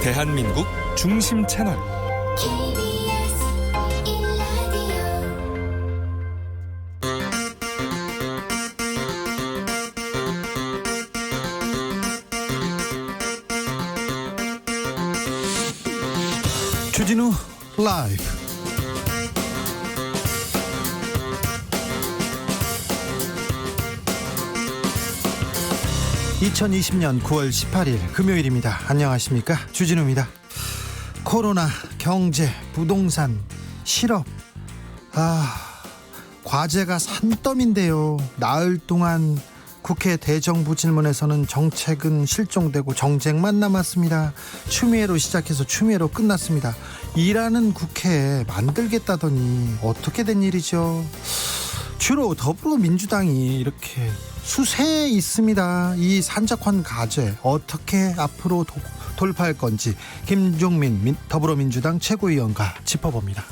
대한민국 중심 채널 KBS 1라디오 주진우 라이브. (2020년 9월 18일) 금요일입니다. 안녕하십니까, 주진우입니다. 코로나, 경제, 부동산, 실업, 과제가 산더미인데요. 나흘 동안 국회 대정부 질문에서는 정책은 실종되고 정쟁만 남았습니다. 추미애로 시작해서 추미애로 끝났습니다. 일하는 국회 만들겠다더니 어떻게 된 일이죠? 주로 더불어민주당이 이렇게 수세에 있습니다. 이 산적한 과제 어떻게 앞으로 돌파할 건지 김종민 더불어민주당 최고위원과 짚어봅니다.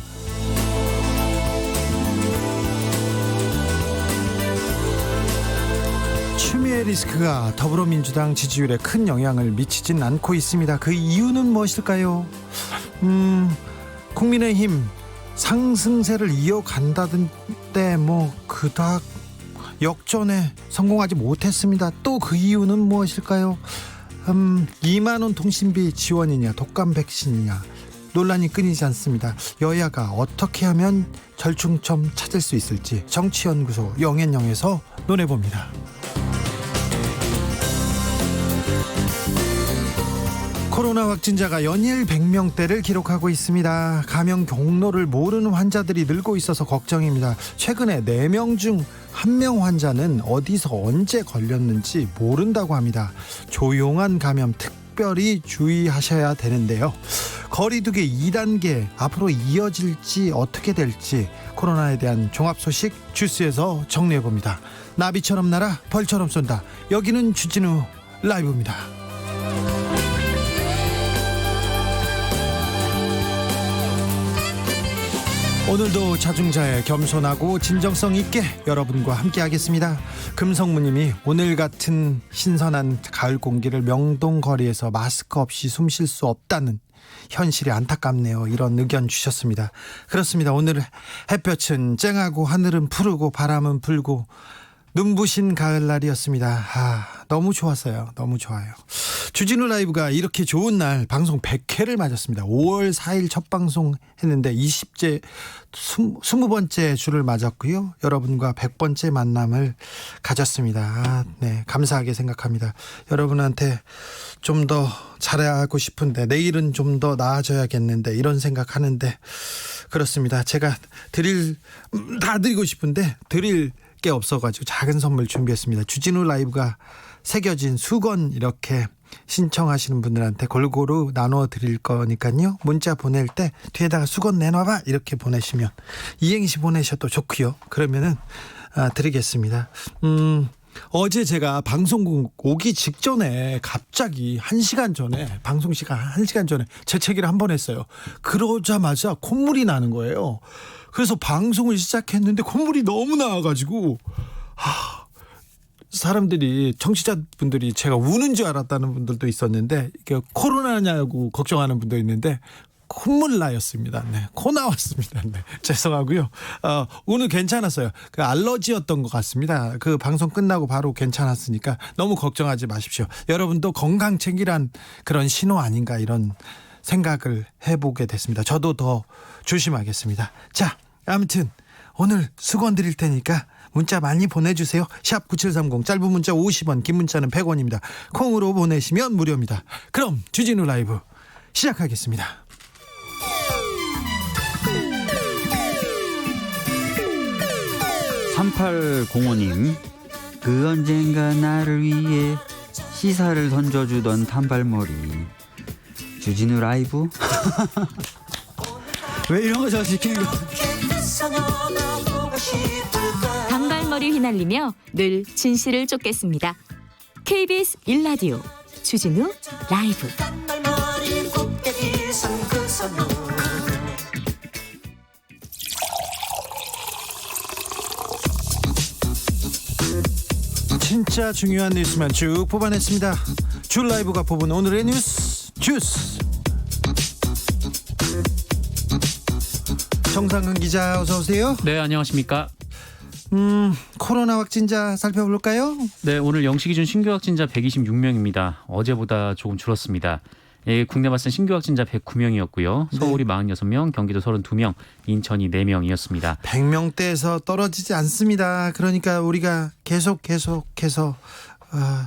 추미애 리스크가 더불어민주당 지지율에 큰 영향을 미치진 않고 있습니다. 그 이유는 무엇일까요? 국민의힘 상승세를 이어간다던데 그닥 역전에 성공하지 못했습니다. 또 그 이유는 무엇일까요? 2만원 통신비 지원이냐 독감 백신이냐 논란이 끊이지 않습니다. 여야가 어떻게 하면 절충점 찾을 수 있을지 정치연구소 영앤영에서 논해봅니다. 코로나 확진자가 연일 100명대를 기록하고 있습니다. 감염 경로를 모르는 환자들이 늘고 있어서 걱정입니다. 최근에 4명 중 1명 환자는 어디서 언제 걸렸는지 모른다고 합니다. 조용한 감염 특별히 주의하셔야 되는데요. 거리두기 2단계 앞으로 이어질지 어떻게 될지 코로나에 대한 종합 소식 주스에서 정리해봅니다. 나비처럼 날아 벌처럼 쏜다. 여기는 주진우 라이브입니다. 오늘도 자중자애 겸손하고 진정성 있게 여러분과 함께 하겠습니다. 금성무님이 오늘 같은 신선한 가을 공기를 명동 거리에서 마스크 없이 숨 쉴 수 없다는 현실이 안타깝네요. 이런 의견 주셨습니다. 그렇습니다. 오늘 햇볕은 쨍하고 하늘은 푸르고 바람은 불고 눈부신 가을날이었습니다. 너무 좋았어요. 너무 좋아요. 주진우 라이브가 이렇게 좋은 날 방송 100회를 맞았습니다. 5월 4일 첫 방송 했는데 20번째 주를 맞았고요. 여러분과 100번째 만남을 가졌습니다. 네, 감사하게 생각합니다. 여러분한테 좀 더 잘하고 싶은데 내일은 좀 더 나아져야겠는데 이런 생각하는데 그렇습니다. 제가 다 드리고 싶은데 드릴 게 없어가지고 작은 선물 준비했습니다. 주진우 라이브가 새겨진 수건 이렇게 신청하시는 분들한테 골고루 나눠 드릴 거니까요. 문자 보낼 때 뒤에다가 수건 내놔봐 이렇게 보내시면 이행시 보내셔도 좋고요. 그러면은 드리겠습니다. 어제 제가 방송국 오기 직전에 갑자기 1시간 전에 방송 시간 1시간 전에 재채기를 한 번 했어요. 그러자마자 콧물이 나는 거예요. 그래서 방송을 시작했는데 콧물이 너무 나와가지고 사람들이 청취자분들이 제가 우는 줄 알았다는 분들도 있었는데 이게 코로나냐고 걱정하는 분도 있는데 콧물 나였습니다. 네, 코 나왔습니다. 네, 죄송하고요. 오늘 괜찮았어요. 그 알러지였던 것 같습니다. 그 방송 끝나고 바로 괜찮았으니까 너무 걱정하지 마십시오. 여러분도 건강 챙기란 그런 신호 아닌가 이런 생각을 해보게 됐습니다. 저도 더 조심하겠습니다. 자, 아무튼 오늘 수건 드릴 테니까 문자 많이 보내주세요. 샵 9730 짧은 문자 50원 긴 문자는 100원입니다. 콩으로 보내시면 무료입니다. 그럼 주진우 라이브 시작하겠습니다. (3805님) 그 언젠가 나를 위해 시사를 던져주던 단발머리 주진우 라이브. 왜 이런 거 저 시키는 거. 단발머리 휘날리며 늘 진실을 쫓겠습니다. KBS 1라디오 주진우 라이브. 진짜 중요한 뉴스만 쭉 뽑아냈습니다. 줄 라이브가 뽑은 오늘의 뉴스 주스. 정상근 기자 어서 오세요. 네, 안녕하십니까. 코로나 확진자 살펴볼까요? 네, 오늘 0시 기준 신규 확진자 126명입니다. 어제보다 조금 줄었습니다. 예, 국내 발생 신규 확진자 109명이었고요. 서울이 46명, 경기도 32명, 인천이 4명이었습니다. 100명대에서 떨어지지 않습니다. 그러니까 우리가 계속해서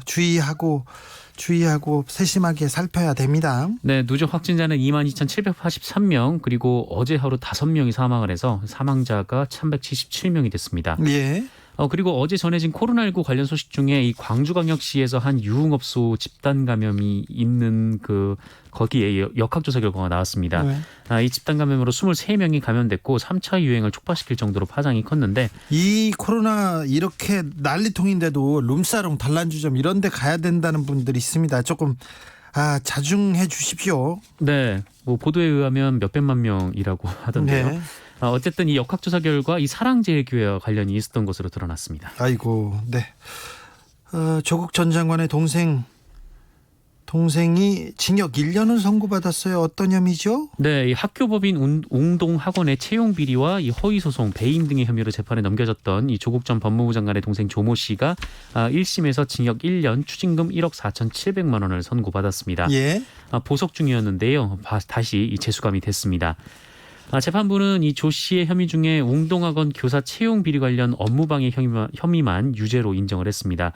주의하고 세심하게 살펴야 됩니다. 네, 누적 확진자는 22,783명, 그리고 어제 하루 5명이 사망을 해서 사망자가 1,177명이 됐습니다. 예. 그리고 어제 전해진 코로나19 관련 소식 중에 이 광주광역시에서 한 유흥업소 집단 감염이 있는 거기에 역학조사 결과가 나왔습니다. 네. 이 집단 감염으로 23명이 감염됐고 3차 유행을 촉발시킬 정도로 파장이 컸는데 이 코로나 이렇게 난리통인데도 룸사롱, 단란주점 이런 데 가야 된다는 분들이 있습니다. 조금 자중해 주십시오. 네, 뭐 보도에 의하면 몇백만 명이라고 하던데요. 네. 어쨌든 이 역학조사 결과 이 사랑제일교회와 관련이 있었던 것으로 드러났습니다. 아이고, 네. 조국 전 장관의 동생이 징역 1년을 선고받았어요. 어떤 혐의죠? 네, 이 학교법인 웅동학원의 채용 비리와 이 허위소송, 배임 등의 혐의로 재판에 넘겨졌던 이 조국 전 법무부 장관의 동생 조모 씨가 1심에서 징역 1년, 추징금 1억 4,700만 원을 선고받았습니다. 예. 보석 중이었는데요. 다시 재수감이 됐습니다. 재판부는 이 조 씨의 혐의 중에 웅동학원 교사 채용 비리 관련 업무방해 혐의만 유죄로 인정을 했습니다.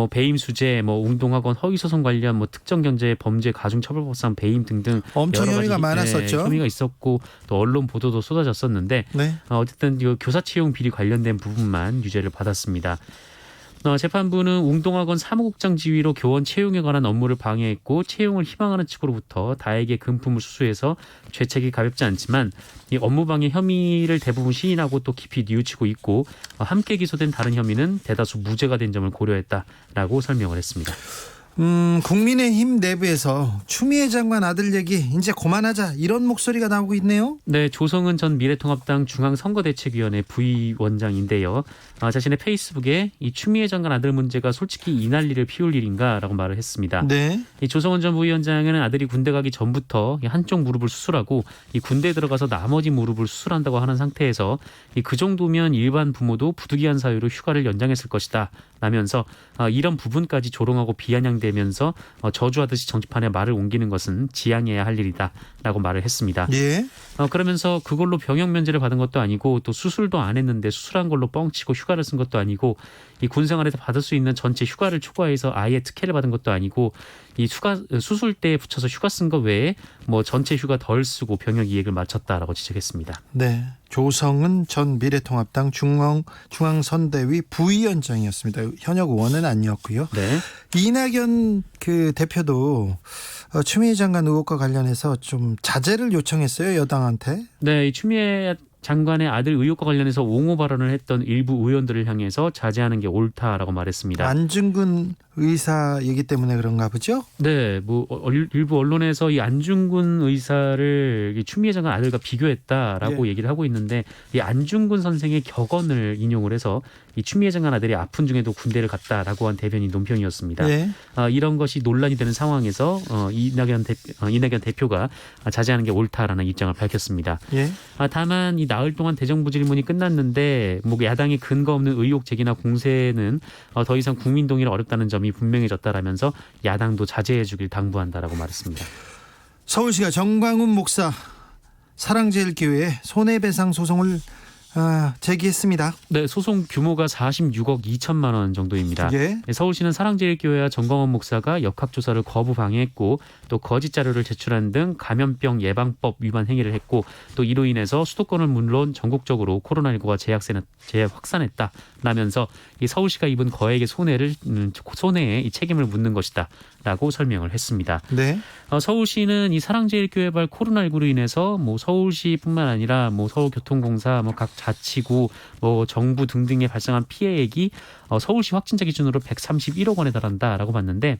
배임 수재, 웅동학원 허위소송 관련 특정 경제 범죄 가중처벌법상 배임 등등 엄청 여러 혐의가 가지, 많았었죠. 혐의가 있었고 또 언론 보도도 쏟아졌었는데 네. 어쨌든 이 교사 채용 비리 관련된 부분만 유죄를 받았습니다. 재판부는 웅동학원 사무국장 지위로 교원 채용에 관한 업무를 방해했고 채용을 희망하는 측으로부터 다에게 금품을 수수해서 죄책이 가볍지 않지만 이 업무방해 혐의를 대부분 시인하고 또 깊이 뉘우치고 있고 함께 기소된 다른 혐의는 대다수 무죄가 된 점을 고려했다라고 설명을 했습니다. 국민의힘 내부에서 추미애 장관 아들 얘기 이제 그만하자 이런 목소리가 나오고 있네요. 네, 조성은 전 미래통합당 중앙선거대책위원회 부위원장인데요. 자신의 페이스북에 이 추미애 장관 아들 문제가 솔직히 이 난리를 피울 일인가라고 말을 했습니다. 네. 이 조성은 전 부위원장은 아들이 군대 가기 전부터 한쪽 무릎을 수술하고 이 군대에 들어가서 나머지 무릎을 수술한다고 하는 상태에서 그 정도면 일반 부모도 부득이한 사유로 휴가를 연장했을 것이다 라면서 이런 부분까지 조롱하고 비아냥대면서 저주하듯이 정치판에 말을 옮기는 것은 지양해야 할 일이다라고 말을 했습니다. 예. 그러면서 그걸로 병역 면제를 받은 것도 아니고 또 수술도 안 했는데 수술한 걸로 뻥치고 휴가를 쓴 것도 아니고 이 군생활에서 받을 수 있는 전체 휴가를 초과해서 아예 특혜를 받은 것도 아니고 이 수술 때 붙여서 휴가 쓴 것 외에 전체 휴가 덜 쓰고 병역 이익을 마쳤다라고 지적했습니다. 네. 조성은 전 미래통합당 중앙선대위 부위원장이었습니다. 현역 의원은 아니었고요. 네. 이낙연 대표도 추미애 장관 의혹과 관련해서 좀 자제를 요청했어요, 여당한테. 네, 이 추미애 장관의 아들 의혹과 관련해서 옹호 발언을 했던 일부 의원들을 향해서 자제하는 게 옳다라고 말했습니다. 안중근 의사 얘기 때문에 그런가 보죠? 네, 일부 언론에서 이 안중근 의사를 추미애 장관 아들과 비교했다라고 얘기를 하고 있는데 이 안중근 선생의 격언을 인용을 해서 이 추미애 장관 아들이 아픈 중에도 군대를 갔다라고 한 대변인 논평이었습니다. 네. 이런 것이 논란이 되는 상황에서 이낙연 대표가 자제하는 게 옳다라는 입장을 밝혔습니다. 예. 다만 이 나흘 동안 대정부 질문이 끝났는데 야당의 근거 없는 의혹 제기나 공세는 더 이상 국민 동의를 어렵다는 점이 분명해졌다라면서 야당도 자제해 주길 당부한다라고 말했습니다. 서울시가 정광훈 목사 사랑제일교회에 손해배상 소송을 제기했습니다. 네, 소송 규모가 46억 2천만 원 정도입니다. 예. 서울시는 사랑제일교회와 정광훈 목사가 역학조사를 거부 방해했고 또 거짓 자료를 제출한 등 감염병 예방법 위반 행위를 했고 또 이로 인해서 수도권은 물론 전국적으로 코로나19가 재확산했다라면서 이 서울시가 입은 거액의 손해에 이 책임을 묻는 것이다라고 설명을 했습니다. 네. 서울시는 이 사랑제일교회발 코로나19로 인해서 서울시뿐만 아니라 서울교통공사, 각 자치구, 정부 등등에 발생한 피해액이 서울시 확진자 기준으로 131억 원에 달한다라고 봤는데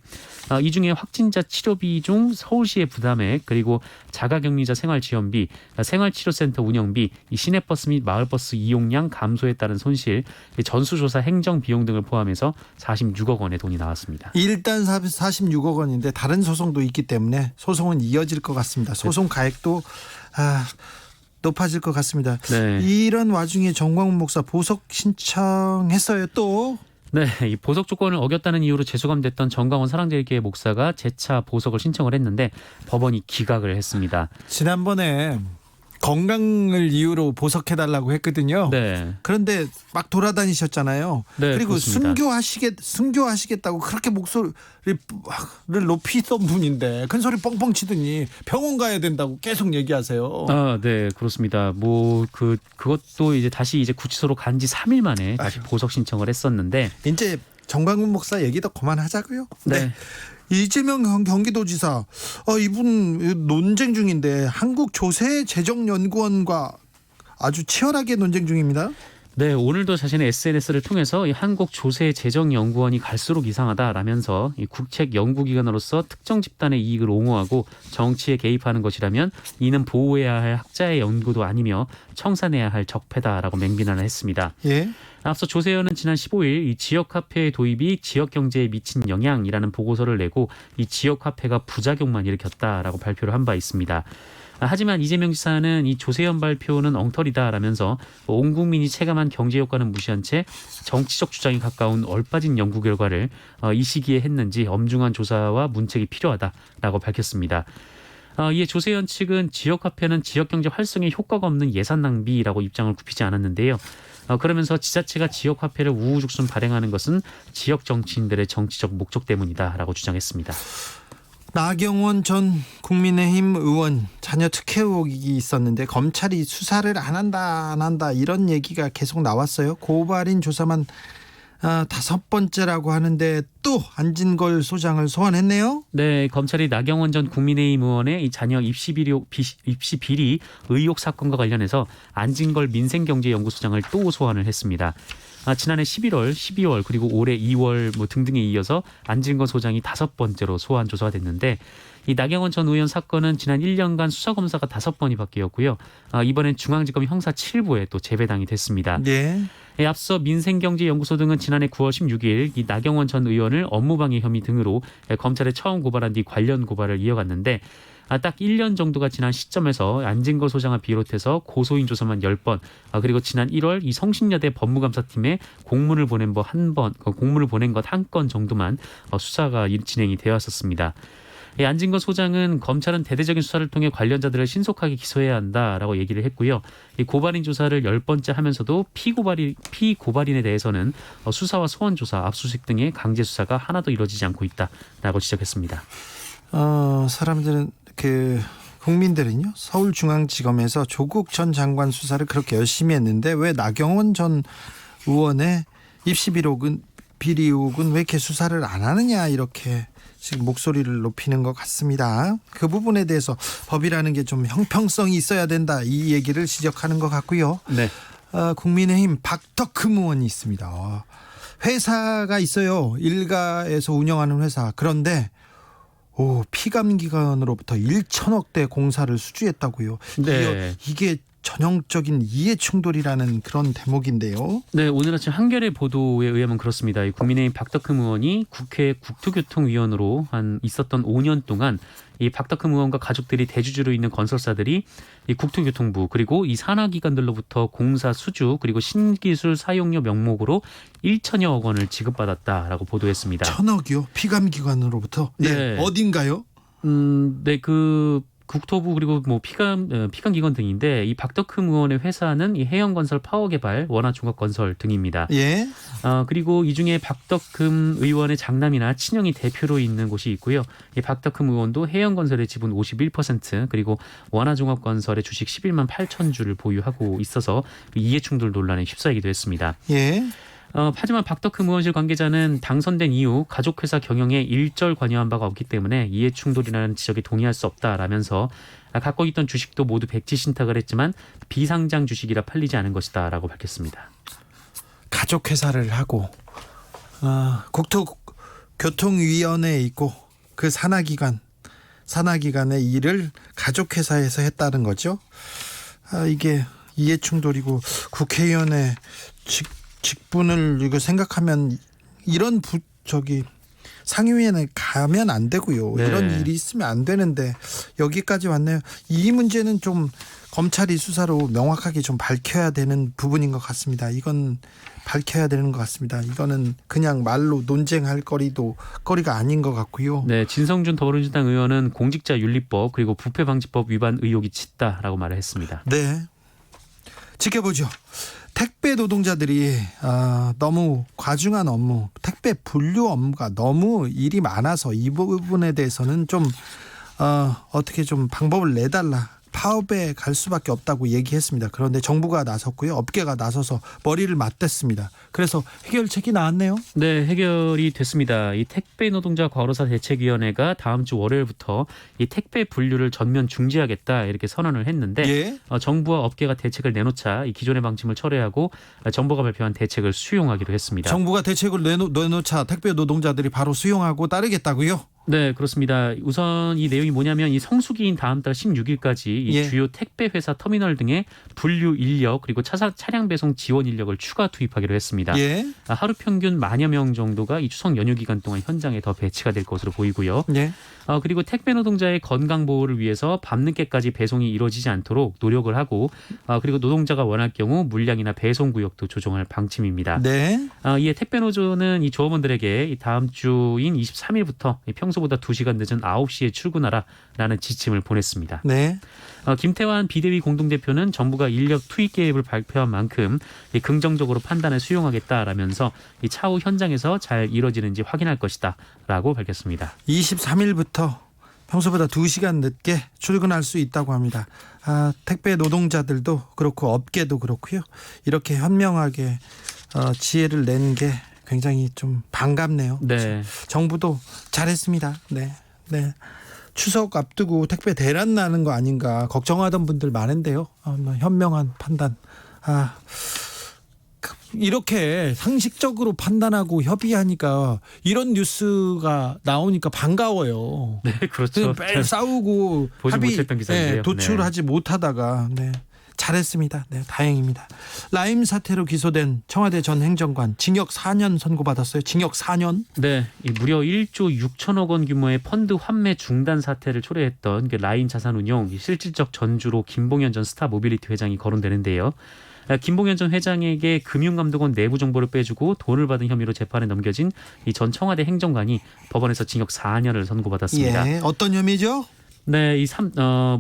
이 중에 확진자 치료비 중 서울시의 부담액 그리고 자가격리자 생활지원비, 생활치료센터 운영비, 이 시내버스 및 마을버스 이용량 감소에 따른 손실, 전수조사 행정 비용 등을 포함해서 46억 원의 돈이 나왔습니다. 일단 46억 원인데 다른 소송도 있기 때문에 소송은 이어질 것 같습니다. 소송 가액도 높아질 것 같습니다. 네. 이런 와중에 정광훈 목사 보석 신청했어요. 또 네, 이 보석 조건을 어겼다는 이유로 재수감됐던 정광훈 사랑제일교회 목사가 재차 보석을 신청을 했는데 법원이 기각을 했습니다. 지난번에 건강을 이유로 보석해달라고 했거든요. 네. 그런데 막 돌아다니셨잖아요. 네, 그리고 그렇습니다. 순교하시겠다고 그렇게 목소리를 높이던 분인데 큰 소리 뻥뻥 치더니 병원 가야 된다고 계속 얘기하세요. 아, 네, 그렇습니다. 뭐 그것도 이제 다시 이제 구치소로 간 지 3일 만에 다시 아유. 보석 신청을 했었는데 이제 정광훈 목사 얘기도 그만하자고요. 네. 이재명 경기도지사 이분 논쟁 중인데 한국조세재정연구원과 아주 치열하게 논쟁 중입니다. 네, 오늘도 자신의 SNS를 통해서 이 한국조세재정연구원이 갈수록 이상하다라면서 이 국책 연구기관으로서 특정 집단의 이익을 옹호하고 정치에 개입하는 것이라면 이는 보호해야 할 학자의 연구도 아니며 청산해야 할 적폐다라고 맹비난을 했습니다. 예. 앞서 조세현은 지난 15일 이 지역화폐의 도입이 지역경제에 미친 영향이라는 보고서를 내고 이 지역화폐가 부작용만 일으켰다라고 발표를 한 바 있습니다. 하지만 이재명 지사는 이 조세현 발표는 엉터리다라면서 온 국민이 체감한 경제 효과는 무시한 채 정치적 주장에 가까운 얼빠진 연구 결과를 이 시기에 했는지 엄중한 조사와 문책이 필요하다라고 밝혔습니다. 이에 조세현 측은 지역화폐는 지역경제 활성에 효과가 없는 예산 낭비라고 입장을 굽히지 않았는데요. 그러면서 지자체가 지역화폐를 우후죽순 발행하는 것은 지역 정치인들의 정치적 목적 때문이다라고 주장했습니다. 나경원 전 국민의힘 의원 자녀 특혜 의혹이 있었는데 검찰이 수사를 안 한다 이런 얘기가 계속 나왔어요. 고발인 조사만 5번째라고 하는데 또 안진걸 소장을 소환했네요. 네, 검찰이 나경원 전 국민의힘 의원의 이 자녀 입시 비리 의혹 사건과 관련해서 안진걸 민생경제연구소장을 또 소환을 했습니다. 지난해 11월, 12월 그리고 올해 2월 등등에 이어서 안진걸 소장이 5번째로 소환 조사가 됐는데 이 나경원 전 의원 사건은 지난 1년간 수사검사가 5번이 바뀌었고요. 이번엔 중앙지검 형사 7부에 또 재배당이 됐습니다. 네. 앞서 민생경제연구소 등은 지난해 9월 16일 이 나경원 전 의원을 업무방해 혐의 등으로 검찰에 처음 고발한 뒤 관련 고발을 이어갔는데 딱 1년 정도가 지난 시점에서 안진걸 소장을 비롯해서 고소인 조사만 10번, 그리고 지난 1월 이 성신여대 법무감사팀에 공문을 보낸 것 한 건 정도만 수사가 진행이 되었었습니다. 안진걸 소장은 검찰은 대대적인 수사를 통해 관련자들을 신속하게 기소해야 한다라고 얘기를 했고요. 이 고발인 조사를 10번째 하면서도 피고발인에 대해서는 수사와 소환 조사, 압수수색 등의 강제 수사가 하나도 이루어지지 않고 있다라고 지적했습니다. 사람들은 국민들은요 서울중앙지검에서 조국 전 장관 수사를 그렇게 열심히 했는데 왜 나경원 전 의원의 입시 비리 의혹은 왜 이렇게 수사를 안 하느냐 이렇게 지금 목소리를 높이는 것 같습니다. 그 부분에 대해서 법이라는 게 좀 형평성이 있어야 된다 이 얘기를 지적하는 것 같고요. 네. 국민의힘 박덕흠 의원이 있습니다. 회사가 있어요. 일가에서 운영하는 회사. 그런데 피감기관으로부터 1천억대 공사를 수주했다고요. 네. 이게 전형적인 이해충돌이라는 그런 대목인데요. 네, 오늘 아침 한겨레 보도에 의하면 그렇습니다. 이 국민의힘 박덕흠 의원이 국회 국토교통위원으로 있었던 5년 동안 이 박덕흠 의원과 가족들이 대주주로 있는 건설사들이 이 국토교통부 그리고 이 산하기관들로부터 공사 수주 그리고 신기술 사용료 명목으로 1천여억 원을 지급받았다라고 보도했습니다. 1천억이요? 피감기관으로부터? 네. 어딘가요? 네, 국토부 그리고 피감기관 등인데 이 박덕흠 의원의 회사는 이 해영건설 파워개발, 원화종합건설 등입니다. 예. 그리고 이 중에 박덕흠 의원의 장남이나 친형이 대표로 있는 곳이 있고요. 이 박덕흠 의원도 해영건설의 지분 51% 그리고 원화종합건설의 주식 11만 8천 주를 보유하고 있어서 이해충돌 논란에 휩싸이기도 했습니다. 예. 하지만 박덕흠 의원실 관계자는 당선된 이후 가족회사 경영에 일절 관여한 바가 없기 때문에 이해충돌이라는 지적에 동의할 수 없다라면서 갖고 있던 주식도 모두 백지 신탁을 했지만 비상장 주식이라 팔리지 않은 것이다라고 밝혔습니다. 가족회사를 하고 국토교통위원회에 있고 그 산하기관의 일을 가족회사에서 했다는 거죠. 이게 이해충돌이고 국회의원의 직분을 이거 생각하면 이런 상임위원회 가면 안 되고요. 네. 이런 일이 있으면 안 되는데 여기까지 왔네요. 이 문제는 좀 검찰이 수사로 명확하게 좀 밝혀야 되는 부분인 것 같습니다. 이건 밝혀야 되는 것 같습니다. 이거는 그냥 말로 논쟁할 거리가 아닌 것 같고요. 네, 진성준 더불어민주당 의원은 공직자윤리법 그리고 부패방지법 위반 의혹이 짙다라고 말을 했습니다. 네, 지켜보죠. 택배 노동자들이 너무 과중한 업무, 택배 분류 업무가 너무 일이 많아서 이 부분에 대해서는 좀 어떻게 좀 방법을 내달라. 파업에 갈 수밖에 없다고 얘기했습니다. 그런데 정부가 나섰고요. 업계가 나서서 머리를 맞댔습니다. 그래서 해결책이 나왔네요. 네, 해결이 됐습니다. 이 택배 노동자 과로사 대책위원회가 다음 주 월요일부터 이 택배 분류를 전면 중지하겠다 이렇게 선언을 했는데 예. 정부와 업계가 대책을 내놓자 이 기존의 방침을 철회하고 정부가 발표한 대책을 수용하기로 했습니다. 정부가 대책을 내놓자 택배 노동자들이 바로 수용하고 따르겠다고요? 네, 그렇습니다. 우선 이 내용이 뭐냐면 이 성수기인 다음 달 16일까지 이 예. 주요 택배 회사 터미널 등의 분류 인력 그리고 차량 배송 지원 인력을 추가 투입하기로 했습니다. 예. 하루 평균 10,000여 명 정도가 이 추석 연휴 기간 동안 현장에 더 배치가 될 것으로 보이고요. 예. 그리고 택배 노동자의 건강 보호를 위해서 밤늦게까지 배송이 이루어지지 않도록 노력을 하고 그리고 노동자가 원할 경우 물량이나 배송 구역도 조정할 방침입니다. 네. 이에 택배 노조는 이 조업원들에게 이 다음 주인 23일부터 평소보다 2시간 늦은 9시에 출근하라라는 지침을 보냈습니다. 네. 김태환 비대위 공동대표는 정부가 인력 투입 계획을 발표한 만큼 긍정적으로 판단을 수용하겠다라면서 이 차후 현장에서 잘 이뤄지는지 확인할 것이다라고 밝혔습니다. 23일부터 평소보다 2시간 늦게 출근할 수 있다고 합니다. 택배 노동자들도 그렇고 업계도 그렇고요. 이렇게 현명하게 지혜를 낸 게 굉장히 좀 반갑네요. 네. 정부도 잘했습니다. 네. 네. 추석 앞두고 택배 대란 나는 거 아닌가 걱정하던 분들 많은데요. 현명한 판단. 이렇게 상식적으로 판단하고 협의하니까 이런 뉴스가 나오니까 반가워요. 네, 그렇죠. 매일 싸우고 보지 못했던 기사인데요. 도출하지 못하다가 잘했습니다. 네, 다행입니다. 라임 사태로 기소된 청와대 전 행정관 징역 4년 선고받았어요. 징역 4년. 네, 무려 1조 6천억 원 규모의 펀드 환매 중단 사태를 초래했던 라임 자산운용 실질적 전주로 김봉현 전 스타모빌리티 회장이 거론되는데요. 김봉현 전 회장에게 금융감독원 내부 정보를 빼주고 돈을 받은 혐의로 재판에 넘겨진 이 전 청와대 행정관이 법원에서 징역 4년을 선고받았습니다. 예, 어떤 혐의죠? 네,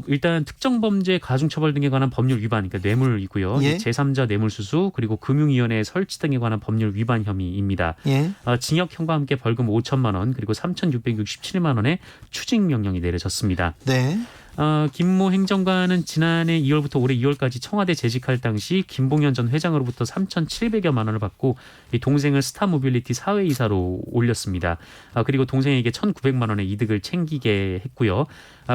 일단 특정 범죄 가중처벌 등에 관한 법률 위반, 그러니까 뇌물이고요. 예. 제3자 뇌물수수 그리고 금융위원회 설치 등에 관한 법률 위반 혐의입니다. 예. 징역형과 함께 벌금 5천만 원 그리고 3,667만 원의 추징 명령이 내려졌습니다. 네. 김모 행정관은 지난해 2월부터 올해 2월까지 청와대 재직할 당시 김봉현 전 회장으로부터 3,700여만 원을 받고 이 동생을 스타모빌리티 사회이사로 올렸습니다. 그리고 동생에게 1,900만 원의 이득을 챙기게 했고요.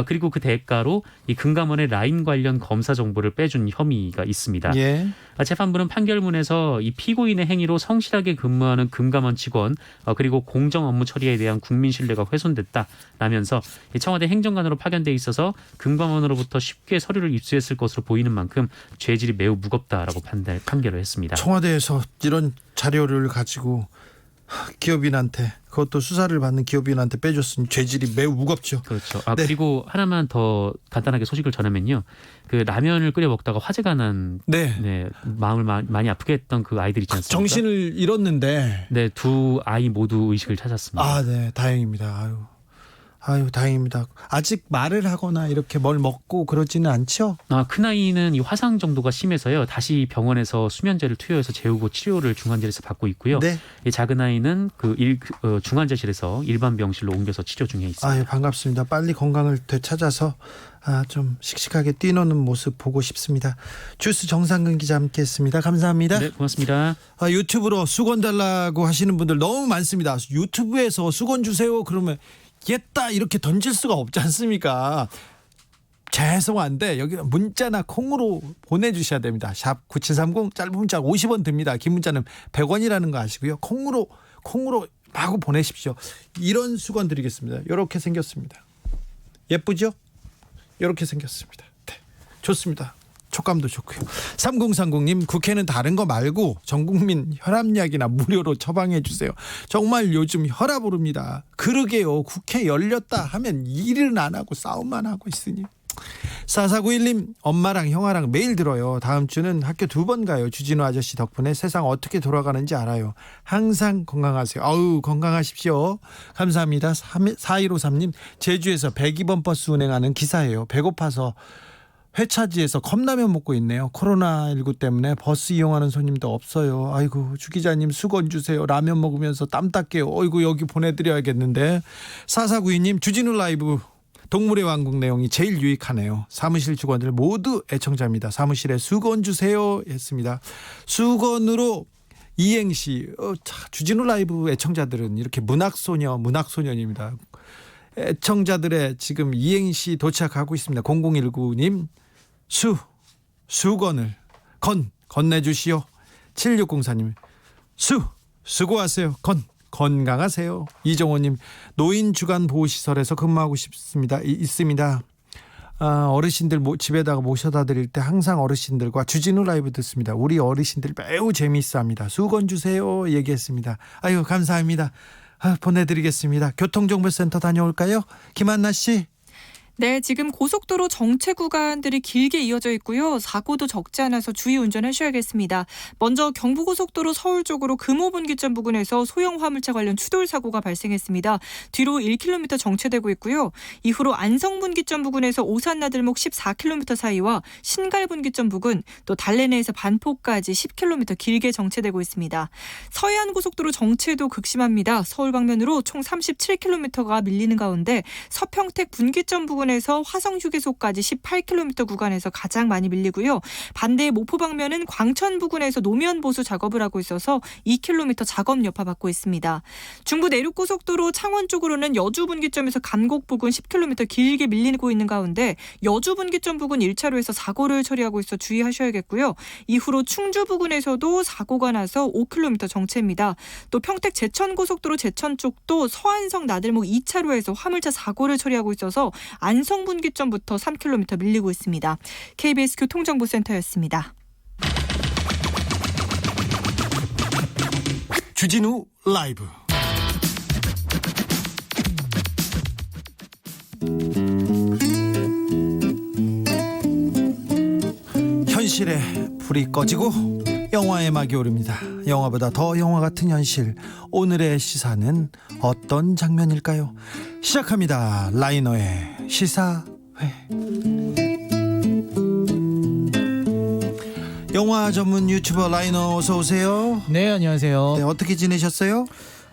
그리고 그 대가로 이 금감원의 라인 관련 검사 정보를 빼준 혐의가 있습니다. 예. 재판부는 판결문에서 이 피고인의 행위로 성실하게 근무하는 금감원 직원 그리고 공정 업무 처리에 대한 국민 신뢰가 훼손됐다라면서 청와대 행정관으로 파견돼 있어서 금감원으로부터 쉽게 서류를 입수했을 것으로 보이는 만큼 죄질이 매우 무겁다라고 판결을 했습니다. 청와대에서 이런 자료를 가지고 기업인한테 그것도 수사를 받는 기업인한테 빼줬으니 죄질이 매우 무겁죠. 그렇죠. 네. 그리고 하나만 더 간단하게 소식을 전하면요. 그 라면을 끓여 먹다가 화재가 난 마음을 많이 아프게 했던 그 아이들 있지 않습니까? 정신을 잃었는데. 네, 두 아이 모두 의식을 찾았습니다. 네, 다행입니다. 아유, 다행입니다. 아직 말을 하거나 이렇게 뭘 먹고 그러지는 않죠? 큰 아이는 이 화상 정도가 심해서요. 다시 병원에서 수면제를 투여해서 재우고 치료를 중환자실에서 받고 있고요. 네. 이 작은 아이는 중환자실에서 일반 병실로 옮겨서 치료 중에 있습니다. 반갑습니다. 빨리 건강을 되찾아서 좀 씩씩하게 뛰노는 모습 보고 싶습니다. 주스 정상근 기자 함께했습니다. 감사합니다. 네, 고맙습니다. 유튜브로 수건 달라고 하시는 분들 너무 많습니다. 유튜브에서 수건 주세요. 그러면 옛다 이렇게 던질 수가 없지 않습니까? 죄송한데 여기 문자나 콩으로 보내주셔야 됩니다. 샵 9730 짧은 문자 50원 듭니다. 긴 문자는 100원이라는 거 아시고요. 콩으로 마구 보내십시오. 이런 수건 드리겠습니다. 이렇게 생겼습니다. 예쁘죠? 이렇게 생겼습니다. 네, 좋습니다. 촉감도 좋고요. 3030님, 국회는 다른 거 말고 전국민 혈압약이나 무료로 처방해 주세요. 정말 요즘 혈압 오릅니다. 그러게요. 국회 열렸다 하면 일은 안 하고 싸움만 하고 있으니. 4491님, 엄마랑 형아랑 매일 들어요. 다음 주는 학교 2번 가요. 주진우 아저씨 덕분에 세상 어떻게 돌아가는지 알아요. 항상 건강하세요. 아우, 건강하십시오. 감사합니다. 4153님, 제주에서 102번 버스 운행하는 기사예요. 배고파서 회차지에서 컵라면 먹고 있네요. 코로나19 때문에 버스 이용하는 손님도 없어요. 아이고, 주 기자님 수건 주세요. 라면 먹으면서 땀 닦게요. 어이구, 여기 보내드려야겠는데. 4492님, 주진우 라이브 동물의 왕국 내용이 제일 유익하네요. 사무실 직원들 모두 애청자입니다. 사무실에 수건 주세요 했습니다. 수건으로 이행시. 주진우 라이브 애청자들은 이렇게 문학소년입니다. 애청자들의 지금 이행시 도착하고 있습니다. 0019님, 수건을 건네주시오. 7604님, 수고하세요. 건강하세요. 이정호님, 노인 주간 보호시설에서 근무하고 있습니다. 어르신들 집에다가 모셔다 드릴 때 항상 어르신들과 주진우 라이브 듣습니다. 우리 어르신들 매우 재미있어합니다. 수건 주세요 얘기했습니다. 아유, 감사합니다. 보내드리겠습니다. 교통정보센터 다녀올까요? 김한나 씨. 네, 지금 고속도로 정체 구간들이 길게 이어져 있고요. 사고도 적지 않아서 주의 운전하셔야겠습니다. 먼저 경부고속도로 서울 쪽으로 금호분기점 부근에서 소형 화물차 관련 추돌 사고가 발생했습니다. 뒤로 1km 정체되고 있고요. 이후로 안성분기점 부근에서 오산나들목 14km 사이와 신갈분기점 부근, 또 달래내에서 반포까지 10km 길게 정체되고 있습니다. 서해안고속도로 정체도 극심합니다. 서울 방면으로 총 37km가 밀리는 가운데 서평택 분기점 부근 에서 화성휴게소까지 18km 구간에서 가장 많이 밀리고요. 반대 목포 방면은 광천 부근에서 노면 보수 작업을 하고 있어서 2km 작업 여파받고 있습니다. 중부 내륙고속도로 창원 쪽으로는 여주 분기점에서 감곡 부근 10km 길게 밀리고 있는 가운데 여주 분기점 부근 1차로에서 사고를 처리하고 있어 주의하셔야겠고요. 이후로 충주 부근에서도 사고가 나서 5km 정체입니다. 또 평택 제천고속도로 제천 쪽도 서안성 나들목 2차로에서 화물차 사고를 처리하고 있어서 안성분기점부터 3km 밀리고 있습니다. KBS 교통정보센터였습니다. 주진우 라이브. 현실에 불이 꺼지고 영화의 막이 오릅니다. 영화보다 더 영화 같은 현실. 오늘의 시사는 어떤 장면일까요? 시작합니다. 라이너의 시사회. 영화 전문 유튜버 라이너, 어서 오세요. 네, 안녕하세요. 네, 어떻게 지내셨어요?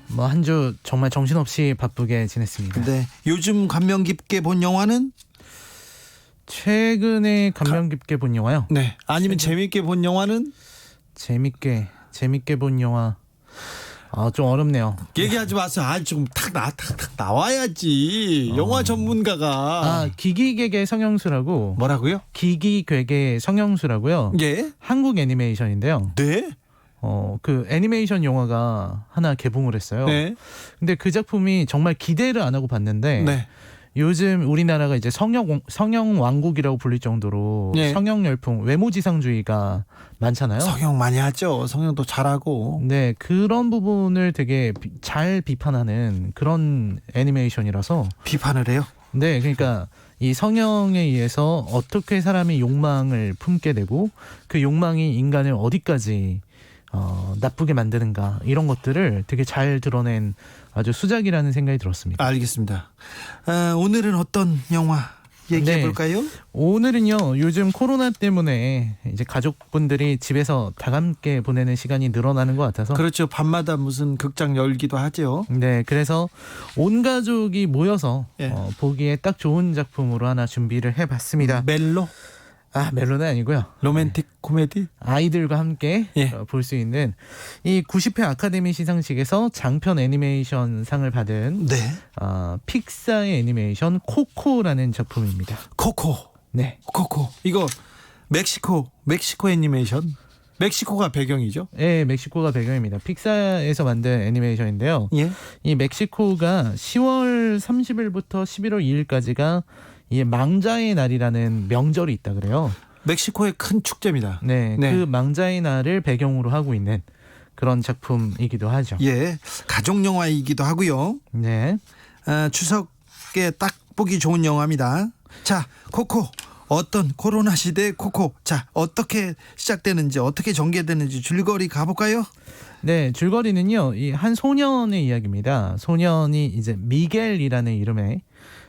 뭐 한 주 정말 정신없이 바쁘게 지냈습니다. 네, 요즘 감명 깊게 본 영화는? 최근에 감명 깊게 본 영화요? 네, 아니면 재밌게 본 영화는? 재밌게 본 영화. 좀 어렵네요. 얘기하지 마세요. 좀 탁 나와야지. 영화 전문가가. 기기괴괴 성형수라고. 뭐라고요? 기기괴괴 성형수라고요. 예. 한국 애니메이션인데요. 네. 그 애니메이션 영화가 하나 개봉을 했어요. 네. 근데 그 작품이 정말 기대를 안 하고 봤는데. 네. 요즘 우리나라가 이제 성형 왕국이라고 불릴 정도로 네. 성형 열풍, 외모지상주의가 많잖아요. 성형 많이 하죠. 성형도 잘하고. 네, 그런 부분을 되게 잘 비판하는 그런 애니메이션이라서. 비판을 해요? 네, 그러니까 이 성형에 의해서 어떻게 사람이 욕망을 품게 되고 그 욕망이 인간을 어디까지 나쁘게 만드는가, 이런 것들을 되게 잘 드러낸 아주 수작이라는 생각이 들었습니다. 알겠습니다. 오늘은 어떤 영화 얘기해 볼까요? 오늘은요, 요즘 코로나 때문에 이제 가족분들이 집에서 다 함께 보내는 시간이 늘어나는 것 같아서. 그렇죠. 밤마다 무슨 극장 열기도 하죠. 네, 그래서 온 가족이 모여서 예. 보기에 딱 좋은 작품으로 하나 준비를 해봤습니다. 멜로? 멜로는 아니고요. 로맨틱 코미디? 아이들과 함께 예. 볼 수 있는 이 90회 아카데미 시상식에서 장편 애니메이션 상을 받은 네. 픽사의 애니메이션 코코라는 작품입니다. 코코. 네. 코코. 이거 멕시코 애니메이션. 멕시코가 배경이죠? 네, 멕시코가 배경입니다. 픽사에서 만든 애니메이션인데요. 예. 이 멕시코가 10월 30일부터 11월 2일까지가 이 망자의 날이라는 명절이 있다 그래요. 멕시코의 큰 축제입니다. 네, 네. 그 망자의 날을 배경으로 하고 있는 그런 작품이기도 하죠. 예, 가족 영화이기도 하고요. 네. 추석에 딱 보기 좋은 영화입니다. 자, 코코. 어떤 코로나 시대의 코코. 자, 어떻게 시작되는지 어떻게 전개되는지 줄거리 가볼까요? 네, 줄거리는요. 이 한 소년의 이야기입니다. 소년이 이제 미겔이라는 이름의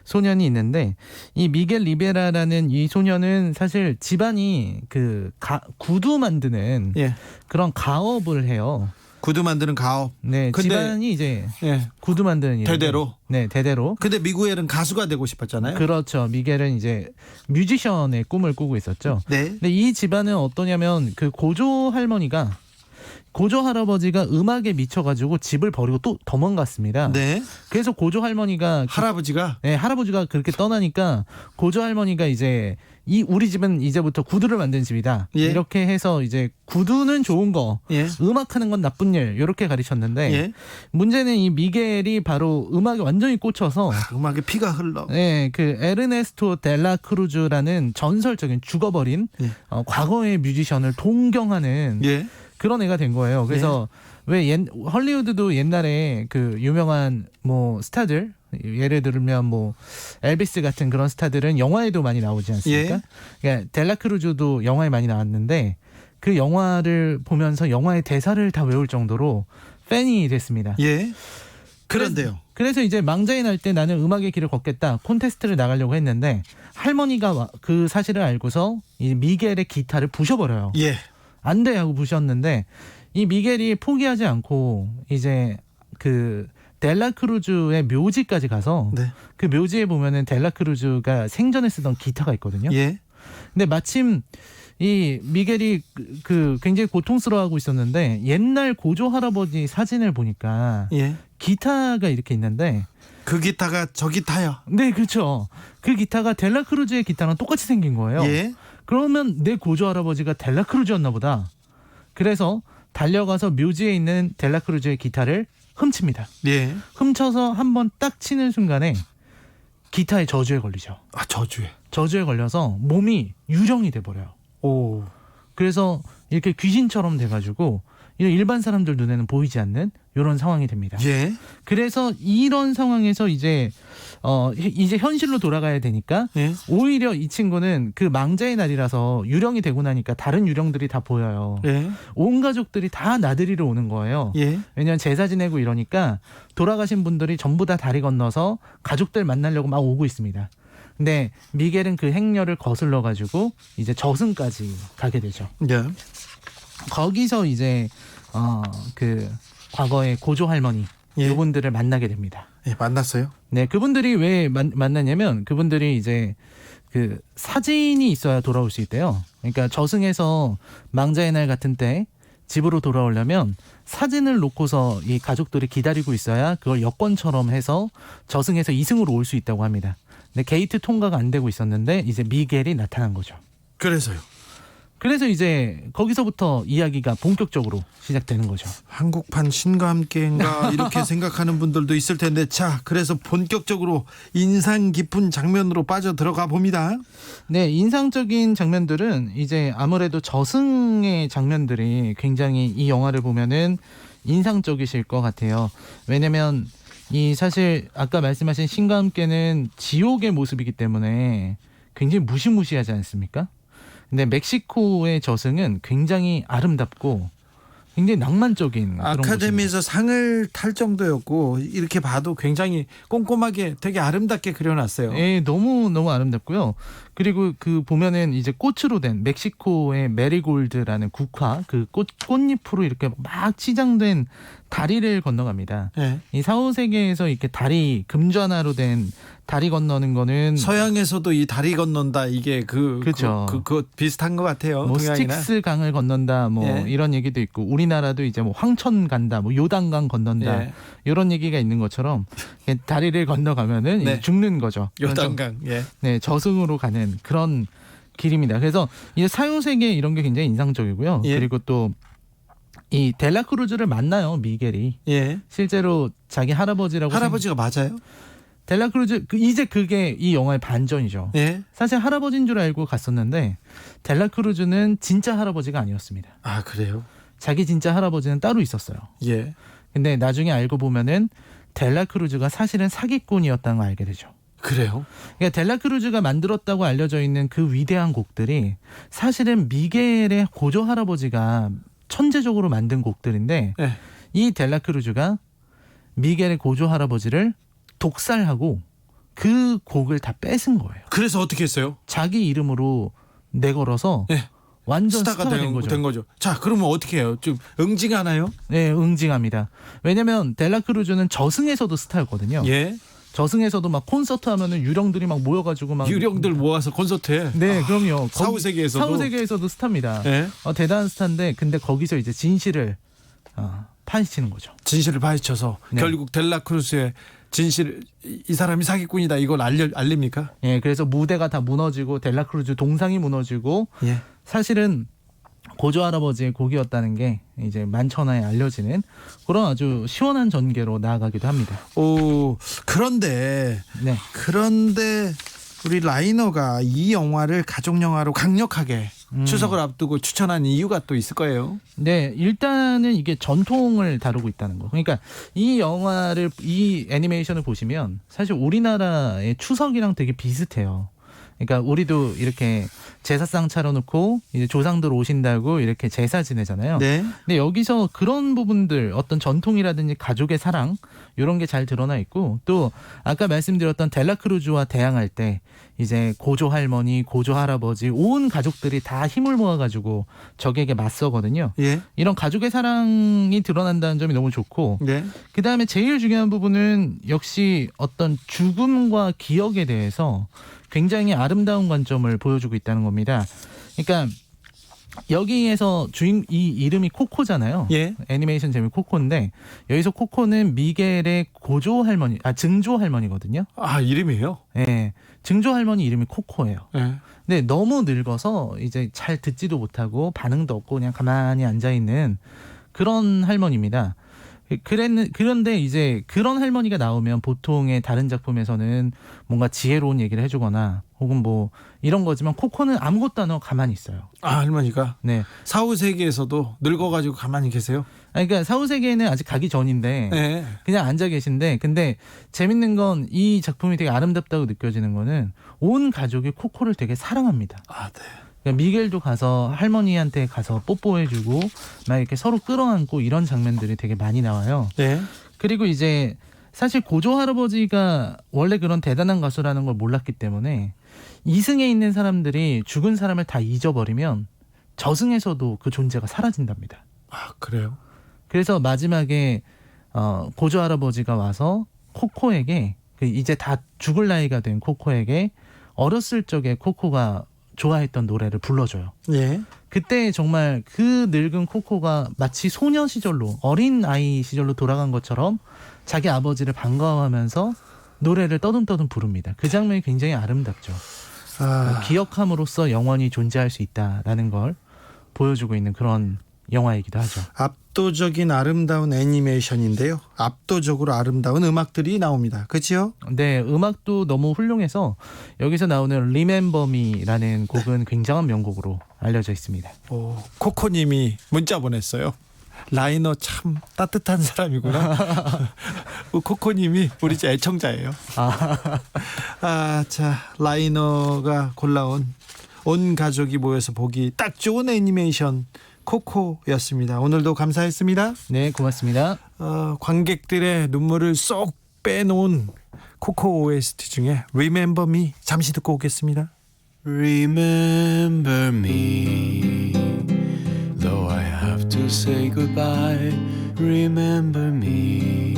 소년이 있는데 이 미겔 리베라라는 이 소년은 사실 집안이 그 구두 만드는 예, 그런 가업을 해요. 구두 만드는 가업. 네, 근데- 집안이 이제 예, 구두 만드는 일인데, 대대로. 네, 대대로. 근데 미구엘은 가수가 되고 싶었잖아요. 그렇죠. 미겔은 이제 뮤지션의 꿈을 꾸고 있었죠. 네. 근데 이 집안은 어떠냐면 그 고조 할아버지가 음악에 미쳐가지고 집을 버리고 또 도망갔습니다. 네. 그래서 고조 할머니가 할아버지가 네, 할아버지가 그렇게 떠나니까 고조 할머니가 이제 우리 집은 이제부터 구두를 만드는 집이다. 예. 이렇게 해서 이제 구두는 좋은 거, 예. 음악하는 건 나쁜 일 이렇게 가르쳤는데 예. 문제는 이 미겔이 바로 음악에 완전히 꽂혀서 음악에 피가 흘러. 네, 그 에르네스토 델라 크루즈라는 전설적인 죽어버린 예. 과거의 뮤지션을 동경하는 예. 그런 애가 된 거예요. 그래서 왜 헐리우드도 옛날에 그 유명한 뭐 스타들 예를 들면 뭐 엘비스 같은 그런 스타들은 영화에도 많이 나오지 않습니까? 예. 그러니까 델라 크루즈도 영화에 많이 나왔는데 그 영화를 보면서 영화의 대사를 다 외울 정도로 팬이 됐습니다. 예. 그런데요. 그래서 이제 망자의 날 때 나는 음악의 길을 걷겠다 콘테스트를 나가려고 했는데 할머니가 그 사실을 알고서 이 미겔의 기타를 부셔버려요. 예. 안 돼 하고 부셨는데 이 미겔이 포기하지 않고 이제 그 델라 크루즈의 묘지까지 가서 네. 그 묘지에 보면은 델라 크루즈가 생전에 쓰던 기타가 있거든요. 예. 근데 마침 이 미겔이 그 굉장히 고통스러워하고 있었는데 옛날 고조 할아버지 사진을 보니까 예. 기타가 이렇게 있는데 그 기타가 저 기타요. 네, 그렇죠. 그 기타가 델라 크루즈의 기타랑 똑같이 생긴 거예요. 예. 그러면 내 고조 할아버지가 델라 크루즈였나 보다. 그래서 달려가서 묘지에 있는 델라 크루즈의 기타를 훔칩니다. 예. 훔쳐서 한번 딱 치는 순간에 기타의 저주에 걸리죠. 아, 저주에. 저주에 걸려서 몸이 유령이 돼버려요. 오. 그래서 이렇게 귀신처럼 돼가지고 일반 사람들 눈에는 보이지 않는 이런 상황이 됩니다. 예. 그래서 이런 상황에서 이제 현실로 돌아가야 되니까 예. 오히려 이 친구는 그 망자의 날이라서 유령이 되고 나니까 다른 유령들이 다 보여요. 예. 온 가족들이 다 나들이로 오는 거예요. 예. 왜냐하면 제사 지내고 이러니까 돌아가신 분들이 전부 다 다리 건너서 가족들 만나려고 막 오고 있습니다. 근데 미겔은 그 행렬을 거슬러 가지고 이제 저승까지 가게 되죠. 예. 거기서 이제 그 과거의 고조 할머니 예. 이분들을 만나게 됩니다. 예, 만났어요? 네, 그분들이 왜 만나냐면 그분들이 이제 그 사진이 있어야 돌아올 수 있대요. 그러니까 저승에서 망자의 날 같은 때 집으로 돌아오려면 사진을 놓고서 이 가족들이 기다리고 있어야 그걸 여권처럼 해서 저승에서 이승으로 올 수 있다고 합니다. 근데 게이트 통과가 안 되고 있었는데 이제 미겔이 나타난 거죠. 그래서요. 그래서 이제 거기서부터 이야기가 본격적으로 시작되는 거죠. 한국판 신과 함께인가 이렇게 생각하는 분들도 있을 텐데, 자, 그래서 본격적으로 인상 깊은 장면으로 빠져 들어가 봅니다. 네, 인상적인 장면들은 이제 아무래도 저승의 장면들이 굉장히 이 영화를 보면은 인상적이실 것 같아요. 왜냐면 이 사실 아까 말씀하신 신과 함께는 지옥의 모습이기 때문에 굉장히 무시무시하지 않습니까? 근데 멕시코의 저승은 굉장히 아름답고 굉장히 낭만적인 그런 아카데미에서 상을 탈 정도였고, 이렇게 봐도 굉장히 꼼꼼하게 되게 아름답게 그려놨어요. 예, 너무 아름답고요. 그리고 그 보면은 이제 꽃으로 된 멕시코의 메리골드라는 국화, 그 꽃잎으로 이렇게 막 치장된 다리를 건너갑니다. 예. 이 4, 5세계에서 이렇게 다리 금전화로 된 다리 건너는 거는 서양에서도 이 다리 건넌다, 이게 그렇죠. 그거 비슷한 것 같아요. 뭐 동양이나. 스틱스 강을 건넌다 뭐 예. 이런 얘기도 있고, 우리나라도 이제 뭐 황천 간다, 뭐 요단강 건넌다 예. 이런 얘기가 있는 것처럼 다리를 건너가면은 네. 이제 죽는 거죠. 요단강. 예. 네, 저승으로 가는 그런 길입니다. 그래서 이제 사후세계 이런 게 굉장히 인상적이고요. 예. 그리고 또 이 델라크루즈를 만나요, 미겔이. 예. 실제로 자기 할아버지라고 할아버지가 맞아요? 델라크루즈 이제 그게 이 영화의 반전이죠. 예. 사실 할아버지인 줄 알고 갔었는데 델라크루즈는 진짜 할아버지가 아니었습니다. 아, 그래요? 자기 진짜 할아버지는 따로 있었어요. 예. 근데 나중에 알고 보면은 델라크루즈가 사실은 사기꾼이었다는 걸 알게 되죠. 그래요? 그러니까 델라크루즈가 만들었다고 알려져 있는 그 위대한 곡들이 사실은 미겔의 고조 할아버지가 천재적으로 만든 곡들인데 예. 이 델라크루즈가 미겔의 고조 할아버지를 독살하고 그 곡을 다 뺏은 거예요. 그래서 어떻게 했어요? 자기 이름으로 내걸어서 예. 완전 스타가 된 거죠. 된 거죠. 자, 그러면 어떻게 해요? 좀 응징하나요? 네, 응징합니다. 왜냐면 델라크루즈는 저승에서도 스타였거든요. 예. 저승에서도 막 콘서트 하면은 유령들이 막 모여가지고 막 유령들 모아서 콘서트에. 네, 그럼요. 사후세계에서도. 사후세계에서도 스타입니다. 예. 대단한 스타인데 근데 거기서 이제 진실을 파헤치는 거죠. 진실을 파헤쳐서 네. 결국 델라크루스의 진실, 이 사람이 사기꾼이다, 이걸 알립니까? 예, 그래서 무대가 다 무너지고 델라크루즈 동상이 무너지고 예. 사실은 고조 할아버지의 곡이었다는 게 이제 만천하에 알려지는 그런 아주 시원한 전개로 나아가기도 합니다. 오, 그런데 네. 우리 라이너가 이 영화를 가족 영화로 강력하게 추석을 앞두고 추천한 이유가 또 있을 거예요. 네, 일단은 이게 전통을 다루고 있다는 거. 그러니까 이 애니메이션을 보시면 사실 우리나라의 추석이랑 되게 비슷해요. 그러니까 우리도 이렇게 제사상 차려놓고 이제 조상들 오신다고 이렇게 제사 지내잖아요. 네. 근데 여기서 그런 부분들 어떤 전통이라든지 가족의 사랑 이런 게 잘 드러나 있고 또 아까 말씀드렸던 델라크루즈와 대항할 때 이제 고조 할머니, 고조 할아버지 온 가족들이 다 힘을 모아가지고 적에게 맞서거든요. 예. 이런 가족의 사랑이 드러난다는 점이 너무 좋고 네. 그 다음에 제일 중요한 부분은 역시 어떤 죽음과 기억에 대해서 굉장히 아름다운 관점을 보여주고 있다는 겁니다. 그러니까 여기에서 이 이름이 코코잖아요. 예. 애니메이션 제목이 코코인데 여기서 코코는 미겔의 증조 할머니거든요. 아, 이름이에요? 예. 증조 할머니 이름이 코코예요. 예. 근데 너무 늙어서 이제 잘 듣지도 못하고 반응도 없고 그냥 가만히 앉아 있는 그런 할머니입니다. 그런데 이제 그런 할머니가 나오면 보통의 다른 작품에서는 뭔가 지혜로운 얘기를 해주거나 혹은 뭐 이런 거지만 코코는 아무것도 안 하고 가만히 있어요. 아, 할머니가? 네. 사후세계에서도 늙어가지고 가만히 계세요? 그러니까 사후세계에는 아직 가기 전인데 네. 그냥 앉아 계신데 근데 재밌는 건 이 작품이 되게 아름답다고 느껴지는 거는 온 가족이 코코를 되게 사랑합니다. 아, 네. 그러니까 미겔도 가서 할머니한테 가서 뽀뽀해주고 막 이렇게 서로 끌어안고 이런 장면들이 되게 많이 나와요. 네. 그리고 이제 사실 고조 할아버지가 원래 그런 대단한 가수라는 걸 몰랐기 때문에 이승에 있는 사람들이 죽은 사람을 다 잊어버리면 저승에서도 그 존재가 사라진답니다. 아, 그래요? 그래서 마지막에 고조 할아버지가 와서 코코에게 이제 다 죽을 나이가 된 코코에게 어렸을 적에 코코가 좋아했던 노래를 불러줘요. 예. 그때 정말 그 늙은 코코가 마치 소녀 시절로 어린 아이 시절로 돌아간 것처럼 자기 아버지를 반가워하면서 노래를 떠듬떠듬 부릅니다. 그 장면이 굉장히 아름답죠. 기억함으로써 영원히 존재할 수 있다라는 걸 보여주고 있는 그런 영화이기도 하죠. 압도적인 아름다운 애니메이션인데요. 압도적으로 아름다운 음악들이 나옵니다. 그렇죠? 네, 음악도 너무 훌륭해서 여기서 나오는 Remember Me라는 곡은 굉장한 명곡으로 알려져 있습니다. 오, 코코님이 문자 보냈어요. 라이너 참 따뜻한 사람이구나. 코코님이 우리 애청자예요. 자, 라이너가 골라온 온 가족이 모여서 보기 딱 좋은 애니메이션 코코였습니다. 오늘도 감사했습니다. 네, 고맙습니다. 관객들의 눈물을 쏙 빼놓은 코코 OST 중에 Remember Me 잠시 듣고 오겠습니다. Remember me, though I have to say goodbye. Remember me,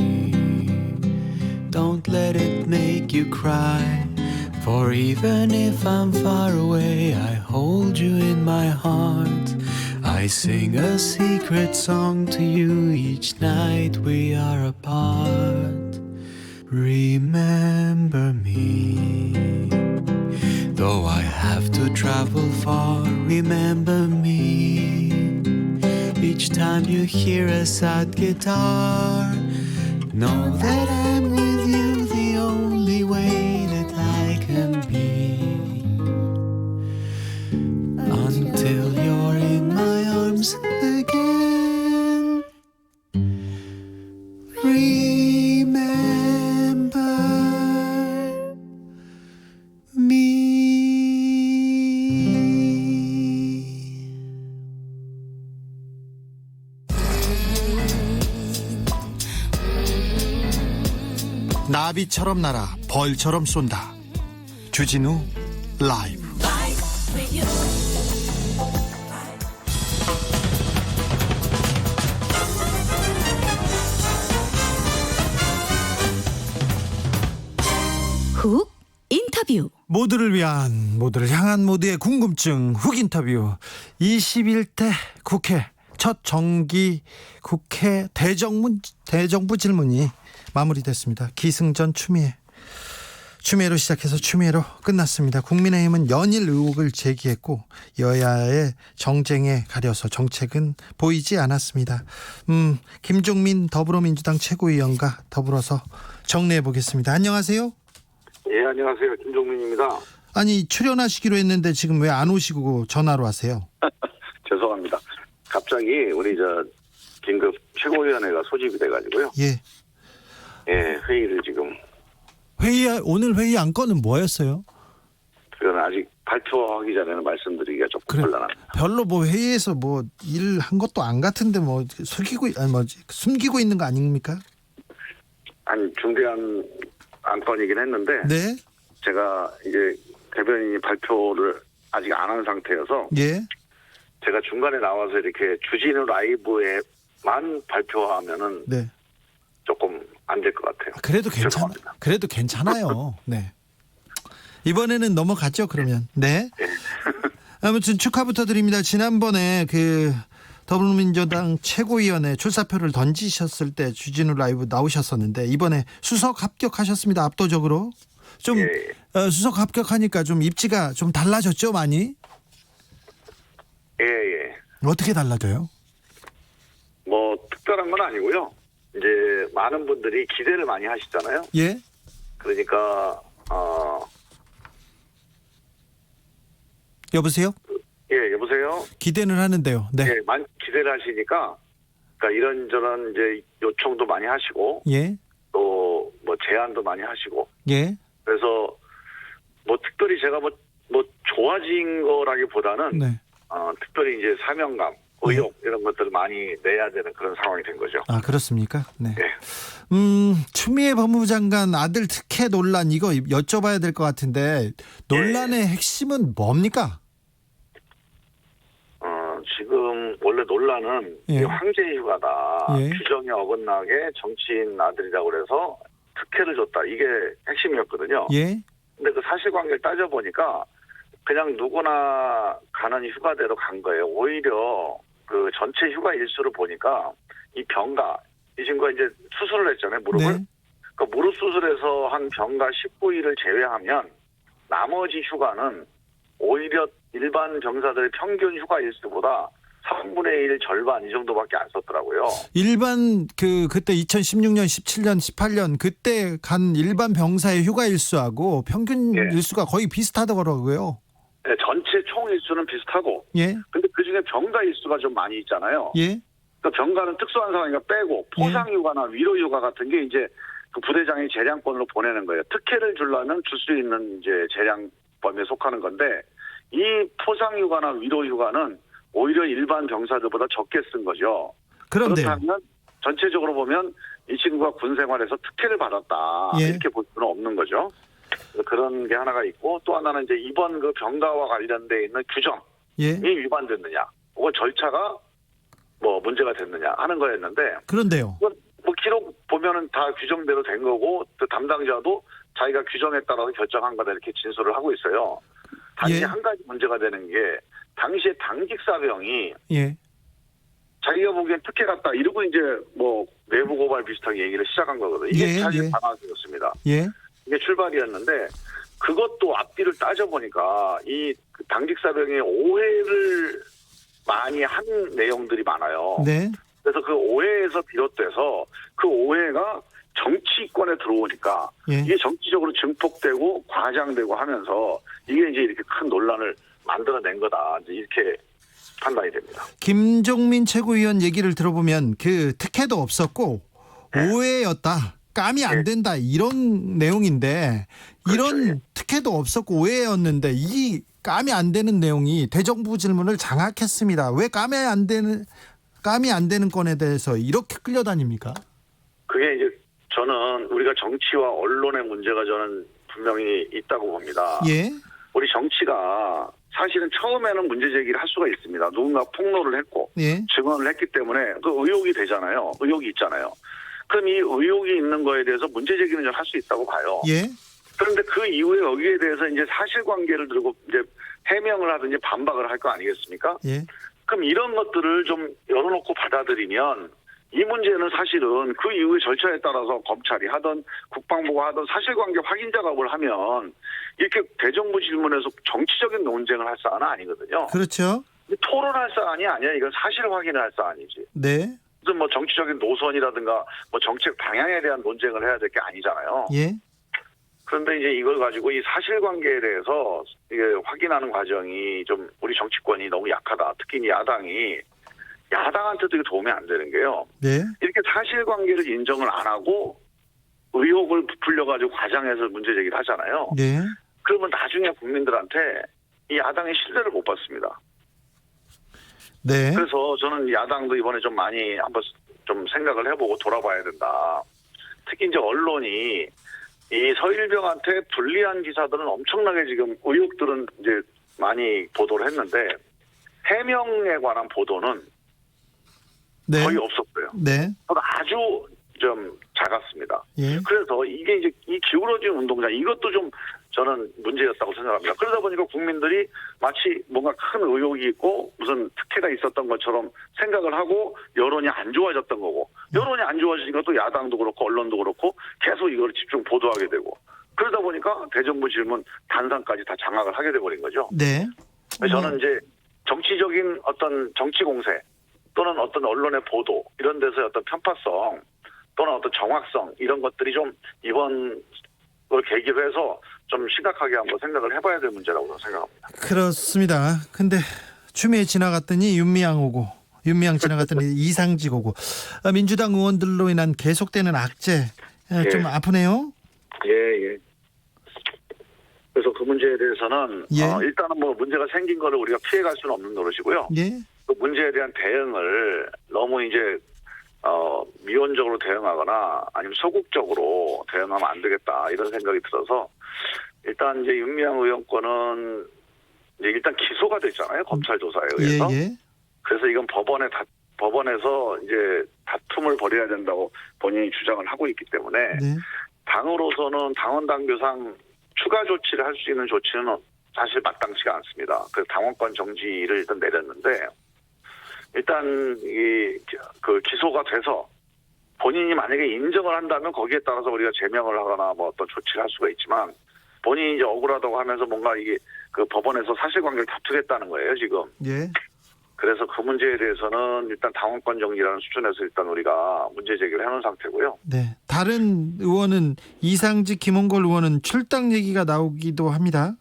don't let it make you cry. For even if I'm far away, I hold you in my heart. I sing a secret song to you each night we are apart. Remember me, though I have to travel far. Remember me, each time you hear a sad guitar. Know that I'm with you, the only 나비처럼 날아 벌처럼 쏜다. 주진우 라이브. 훅 인터뷰. 모두를 위한, 모두를 향한 모두의 궁금증 훅 인터뷰. 21대 국회 첫 정기 국회 대정부 질문이 마무리됐습니다. 기승전 추미애로 시작해서 추미애로 끝났습니다. 국민의힘은 연일 의혹을 제기했고 여야의 정쟁에 가려서 정책은 보이지 않았습니다. 김종민 더불어민주당 최고위원과 더불어서 정리해 보겠습니다. 안녕하세요. 예, 안녕하세요. 김종민입니다. 아니, 출연하시기로 했는데 지금 왜 안 오시고 전화로 하세요? 죄송합니다. 갑자기 우리 긴급 최고위원회가 소집이 돼가지고요. 예. 예, 회의를 지금. 오늘 회의 안건은 뭐였어요? 그건 아직 발표하기 전에는 말씀드리기가 조금 곤란합니다. 별로 회의에서 일한 것도 안 같은데 숨기고 있는 거 아닙니까? 아니, 중대한 안건이긴 했는데. 네. 제가 이제 대변인이 발표를 아직 안 한 상태여서. 예. 제가 중간에 나와서 이렇게 주진우 라이브에만 발표하면은. 네. 조금 안 될 것 같아요. 그래도 괜찮아요. 네. 이번에는 넘어갔죠, 그러면. 네. 아무튼 축하부터 드립니다. 지난번에 더불어민주당 최고위원회 출사표를 던지셨을 때 주진우 라이브 나오셨었는데 이번에 수석 합격하셨습니다. 압도적으로. 수석 합격하니까 좀 입지가 좀 달라졌죠, 많이? 예. 어떻게 달라져요? 특별한 건 아니고요. 이제 많은 분들이 기대를 많이 하시잖아요. 예. 그러니까 여보세요? 예, 여보세요. 기대는 하는데요. 네. 예, 많이 기대를 하시니까 그러니까 이런저런 이제 요청도 많이 하시고, 예. 또 제안도 많이 하시고. 예. 그래서 특별히 제가 좋아진 거라기보다는 네. 특별히 이제 사명감, 의욕 이런 것들을 많이 내야 되는 그런 상황이 된 거죠. 아, 그렇습니까? 네. 네. 추미애 법무부 장관 아들 특혜 논란 이거 여쭤봐야 될 것 같은데 논란의 핵심은 뭡니까? 지금 원래 논란은 황제 휴가다. 예. 규정에 어긋나게 정치인 아들이라고 그래서 특혜를 줬다. 이게 핵심이었거든요. 예. 근데 그 사실관계를 따져보니까 그냥 누구나 가는 휴가대로 간 거예요. 오히려 그 전체 휴가 일수를 보니까 이 친구가 이제 수술을 했잖아요, 무릎을. 네. 그 무릎 수술에서 한 병가 19일을 제외하면 나머지 휴가는 오히려 일반 병사들의 평균 휴가 일수보다 3분의 1 절반 이 정도밖에 안 썼더라고요. 일반 그때 2016년, 17년, 18년 그때 간 일반 병사의 휴가 일수하고 평균 일수가 거의 비슷하더라고요. 네, 전체 총 일수는 비슷하고. 예. 근데 그중에 병가 일수가 좀 많이 있잖아요. 예. 그 병가는 특수한 상황이니까 빼고 포상휴가나 위로휴가 같은 게 이제 그 부대장이 재량권으로 보내는 거예요. 특혜를 주려면 줄 수 있는 이제 재량범위에 속하는 건데 이 포상휴가나 위로휴가는 오히려 일반 병사들보다 적게 쓴 거죠. 그런데요. 그렇다면 전체적으로 보면 이 친구가 군 생활에서 특혜를 받았다. 이렇게 볼 수는 없는 거죠. 그런 게 하나가 있고 또 하나는 이제 이번 그 병가와 관련돼 있는 규정이 위반됐느냐, 혹은 절차가 문제가 됐느냐 하는 거였는데. 그런데요. 기록 보면은 다 규정대로 된 거고 또 담당자도 자기가 규정에 따라서 결정한 거다 이렇게 진술을 하고 있어요. 단지 한 가지 문제가 되는 게 당시에 당직사병이 자기가 보기엔 특혜 같다 이러고 이제 내부 고발 비슷하게 얘기를 시작한 거거든요. 이게 자기 반항이었습니다. 이게 출발이었는데 그것도 앞뒤를 따져보니까 이 당직사병의 오해를 많이 한 내용들이 많아요. 네. 그래서 그 오해에서 비롯돼서 그 오해가 정치권에 들어오니까 이게 정치적으로 증폭되고 과장되고 하면서 이게 이제 이렇게 큰 논란을 만들어낸 거다. 이제 이렇게 판단이 됩니다. 김종민 최고위원 얘기를 들어보면 그 특혜도 없었고 오해였다. 감이 안 된다. 이런 내용인데 이런 특혜도 없었고 오해였는데 이 까면 안 되는 내용이 대정부 질문을 장악했습니다. 왜 까면 안 되는 건에 대해서 이렇게 끌려다닙니까? 그게 이제 저는 우리가 정치와 언론의 문제가 저는 분명히 있다고 봅니다. 예. 우리 정치가 사실은 처음에는 문제 제기를 할 수가 있습니다. 누군가 폭로를 했고 예. 증언을 했기 때문에 그 의혹이 되잖아요. 의혹이 있잖아요. 그럼 이 의혹이 있는 거에 대해서 문제 제기는 좀 할 수 있다고 봐요. 예. 그런데 그 이후에 여기에 대해서 이제 사실관계를 들고 이제 해명을 하든지 반박을 할 거 아니겠습니까? 예. 그럼 이런 것들을 좀 열어놓고 받아들이면 이 문제는 사실은 그 이후의 절차에 따라서 검찰이 하든 국방부가 하든 사실관계 확인 작업을 하면 이렇게 대정부 질문에서 정치적인 논쟁을 할 사안은 아니거든요. 그렇죠. 토론할 사안이 아니야. 이건 사실 확인을 할 사안이지. 네. 무슨 뭐 정치적인 노선이라든가 뭐 정책 방향에 대한 논쟁을 해야 될 게 아니잖아요. 예. 그런데 이제 이걸 가지고 이 사실관계에 대해서 이게 확인하는 과정이 좀 우리 정치권이 너무 약하다. 특히 야당한테도 이게 도움이 안 되는 게요. 네. 이렇게 사실관계를 인정을 안 하고 의혹을 부풀려가지고 과장해서 문제 제기를 하잖아요. 네. 그러면 나중에 국민들한테 이 야당의 신뢰를 못 받습니다. 네. 그래서 저는 야당도 이번에 좀 많이 한번 좀 생각을 해보고 돌아봐야 된다. 특히 이제 언론이 이 서일병한테 불리한 기사들은 엄청나게 지금 의혹들은 이제 많이 보도를 했는데 해명에 관한 보도는 네. 거의 없었어요. 네. 아주 좀 작았습니다. 예. 그래서 이게 이제 이 기울어진 운동장 이것도 좀 저는 문제였다고 생각합니다. 그러다 보니까 국민들이 마치 뭔가 큰 의혹이 있고 무슨 특혜가 있었던 것처럼 생각을 하고 여론이 안 좋아졌던 거고 여론이 안 좋아지니까 또 야당도 그렇고 언론도 그렇고 계속 이걸 집중 보도하게 되고 그러다 보니까 대정부 질문 단상까지 다 장악을 하게 돼버린 거죠. 네. 그래서 저는 이제 정치적인 어떤 정치 공세 또는 어떤 언론의 보도 이런 데서의 어떤 편파성 또는 어떤 정확성 이런 것들이 좀 이번 걸 계기로 해서 좀 심각하게 한번 생각을 해봐야 될 문제라고 생각합니다. 그렇습니다. 근데 추미애 지나갔더니 윤미향 지나갔더니 이상직 오고 민주당 의원들로 인한 계속되는 악재 좀 아프네요. 예. 그래서 그 문제에 대해서는 예. 일단은 뭐 문제가 생긴 거를 우리가 피해갈 수는 없는 노릇이고요. 예. 그 문제에 대한 대응을 너무 이제 미온적으로 대응하거나 아니면 소극적으로 대응하면 안 되겠다 이런 생각이 들어서 일단 이제 윤미향 의원 건은 이제 일단 기소가 됐잖아요. 검찰 조사에 의해서. 예. 그래서 이건 법원에서 이제 다툼을 벌여야 된다고 본인이 주장을 하고 있기 때문에 네. 당으로서는 당원 당규상 추가 조치를 할 수 있는 조치는 사실 마땅치가 않습니다. 그래서 당원권 정지를 일단 내렸는데 일단 그 기소가 돼서 본인이 만약에 인정을 한다면 거기에 따라서 우리가 제명을 하거나 뭐 어떤 조치를 할 수가 있지만 본인이 이제 억울하다고 하면서 뭔가 이게 그 법원에서 사실관계를 다투겠다는 거예요 지금. 예. 그래서 그 문제에 대해서는 일단 당원권 정지라는 수준에서 일단 우리가 문제 제기를 해놓은 상태고요. 네. 다른 의원은 이상직, 김홍걸 의원은 출당 얘기가 나오기도 합니다.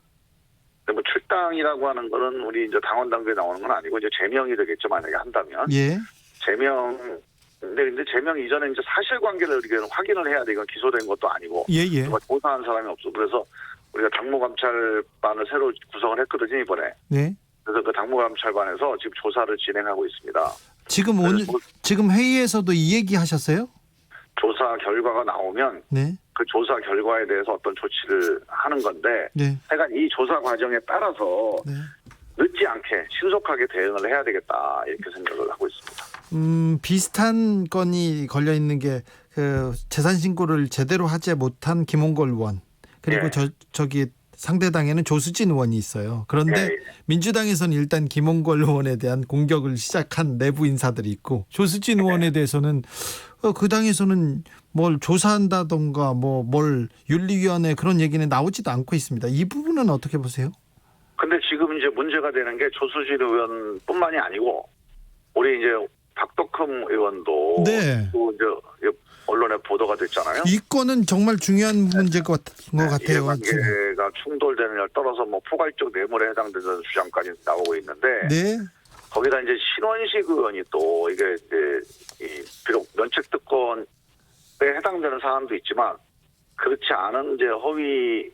뭐 출당이라고 하는 거는 우리 이제 당원 당규에 나오는 건 아니고 이제 제명이 되겠죠 만약에 한다면. 예. 근데 제명 이전에 이제 사실관계를 우리가 확인을 해야 돼. 이건 기소된 것도 아니고. 예. 누가 조사한 사람이 없어. 그래서 우리가 당무감찰반을 새로 구성을 했거든요 이번에. 네. 그래서 그 당무감찰반에서 지금 조사를 진행하고 있습니다. 지금 회의에서도 이 얘기 하셨어요? 조사 결과가 나오면 네. 그 조사 결과에 대해서 어떤 조치를 하는 건데 네. 하여간 이 조사 과정에 따라서 네. 늦지 않게 신속하게 대응을 해야 되겠다 이렇게 생각을 하고 있습니다. 비슷한 건이 걸려 있는 게 그 재산 신고를 제대로 하지 못한 김홍걸 의원 그리고 예. 저기 상대당에는 조수진 의원이 있어요. 그런데 예. 민주당에서는 일단 김홍걸 의원에 대한 공격을 시작한 내부 인사들이 있고 조수진 의원에 대해서는 그 당에서는 뭘 조사한다던가 뭘 윤리위원회 그런 얘기는 나오지도 않고 있습니다. 이 부분은 어떻게 보세요? 근데 지금 이제 문제가 되는 게 조수진 의원뿐만이 아니고 우리 이제 박덕흠 의원도 네. 또 이제 언론에 보도가 됐잖아요. 이 건은 정말 중요한 문제인 것 같아요. 이해관계가 충돌되는 걸 떨어서 뭐 포괄적 뇌물에 해당되는 주장까지 나오고 있는데 네. 거기다 이제 신원식 의원이 또 이게 이제 비록 면책특권에 해당되는 사안도 있지만 그렇지 않은 이제 허위의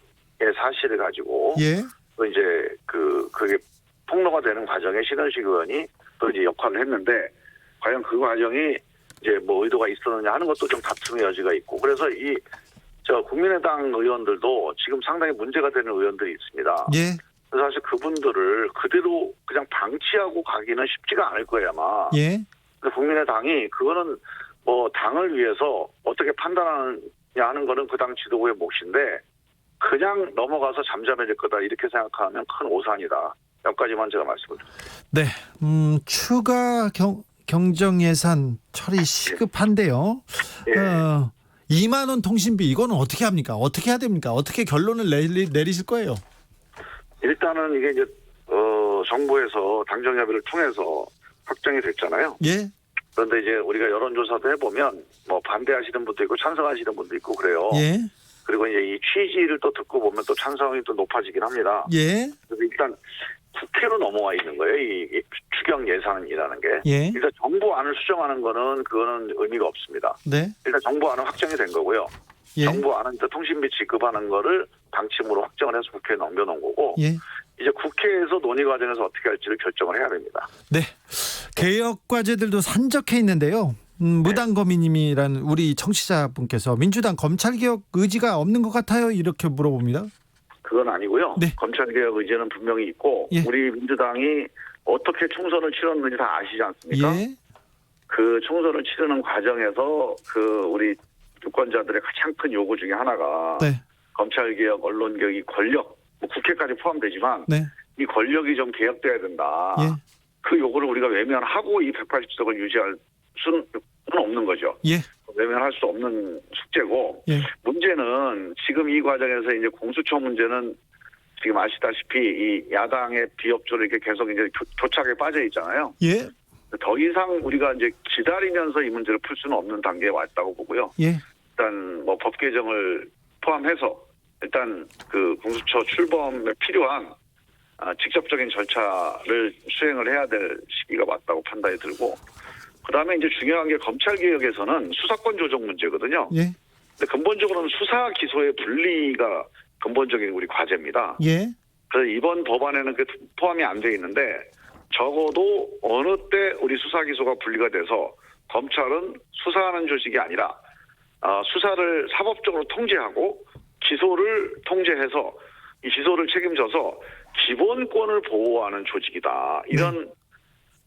사실을 가지고 예. 또 이제 그게 폭로가 되는 과정에 신원식 의원이 또 이제 역할을 했는데 과연 그 과정이 이제 뭐 의도가 있었느냐 하는 것도 좀 다툼의 여지가 있고 그래서 국민의당 의원들도 지금 상당히 문제가 되는 의원들이 있습니다. 예. 그래서 사실 그분들을 그대로 그냥 방치하고 가기는 쉽지가 않을 거예요 아마. 예. 그래서 국민의당이 그거는 뭐 당을 위해서 어떻게 판단하느냐 하는 거는 그 당 지도부의 몫인데 그냥 넘어가서 잠잠해질 거다 이렇게 생각하면 큰 오산이다. 여기까지만 제가 말씀을 드립니다. 네. 추가 경정 예산 처리 시급한데요. 예. 2만 원 통신비 이거는 어떻게 합니까? 어떻게 해야 됩니까? 어떻게 결론을 내리실 거예요? 일단은 이게 이제 정부에서 당정 협의를 통해서 확정이 됐잖아요. 예. 그런데 이제 우리가 여론조사도 해보면 뭐 반대하시는 분도 있고 찬성하시는 분도 있고 그래요. 예. 그리고 이제 이 취지를 또 듣고 보면 또 찬성이 또 높아지긴 합니다. 예. 그래서 일단 국회로 넘어와 있는 거예요. 이 추경 예산이라는 게. 예. 일단 정부 안을 수정하는 그거는 의미가 없습니다. 네. 일단 정부 안은 확정이 된 거고요. 예. 정부 안은 통신비 지급하는 거를 방침으로 확정을 해서 국회에 넘겨놓은 거고 예. 이제 국회에서 논의 과정에서 어떻게 할지를 결정을 해야 됩니다. 네. 개혁 과제들도 산적해 있는데요. 무당거미님이라는 우리 청취자분께서 민주당 검찰개혁 의지가 없는 것 같아요. 이렇게 물어봅니다. 그건 아니고요. 네. 검찰개혁 의지는 분명히 있고 예. 우리 민주당이 어떻게 총선을 치렀는지 다 아시지 않습니까? 예. 그 총선을 치르는 과정에서 우리 유권자들의 가장 큰 요구 중에 하나가 네. 검찰개혁, 언론개혁, 이 권력, 뭐 국회까지 포함되지만 네. 이 권력이 좀 개혁돼야 된다. 예. 그 요구를 우리가 외면하고 이 180석을 유지할 수는 없는 거죠. 예. 외면할 수 없는 숙제고 예. 문제는 지금 이 과정에서 이제 공수처 문제는 지금 아시다시피 이 야당의 비협조를 이렇게 계속 이제 교착에 빠져 있잖아요. 예. 더 이상 우리가 이제 기다리면서 이 문제를 풀 수는 없는 단계에 왔다고 보고요. 예. 일단 뭐 법 개정을 포함해서 일단 그 공수처 출범에 필요한 직접적인 절차를 수행을 해야 될 시기가 맞다고 판단이 들고 그다음에 이제 중요한 게 검찰 개혁에서는 수사권 조정 문제거든요. 예. 근데 근본적으로는 수사 기소의 분리가 근본적인 우리 과제입니다. 예. 그래서 이번 법안에는 그 포함이 안 돼 있는데 적어도 어느 때 우리 수사 기소가 분리가 돼서 검찰은 수사하는 조직이 아니라 수사를 사법적으로 통제하고 기소를 통제해서 이 기소를 책임져서 기본권을 보호하는 조직이다. 이런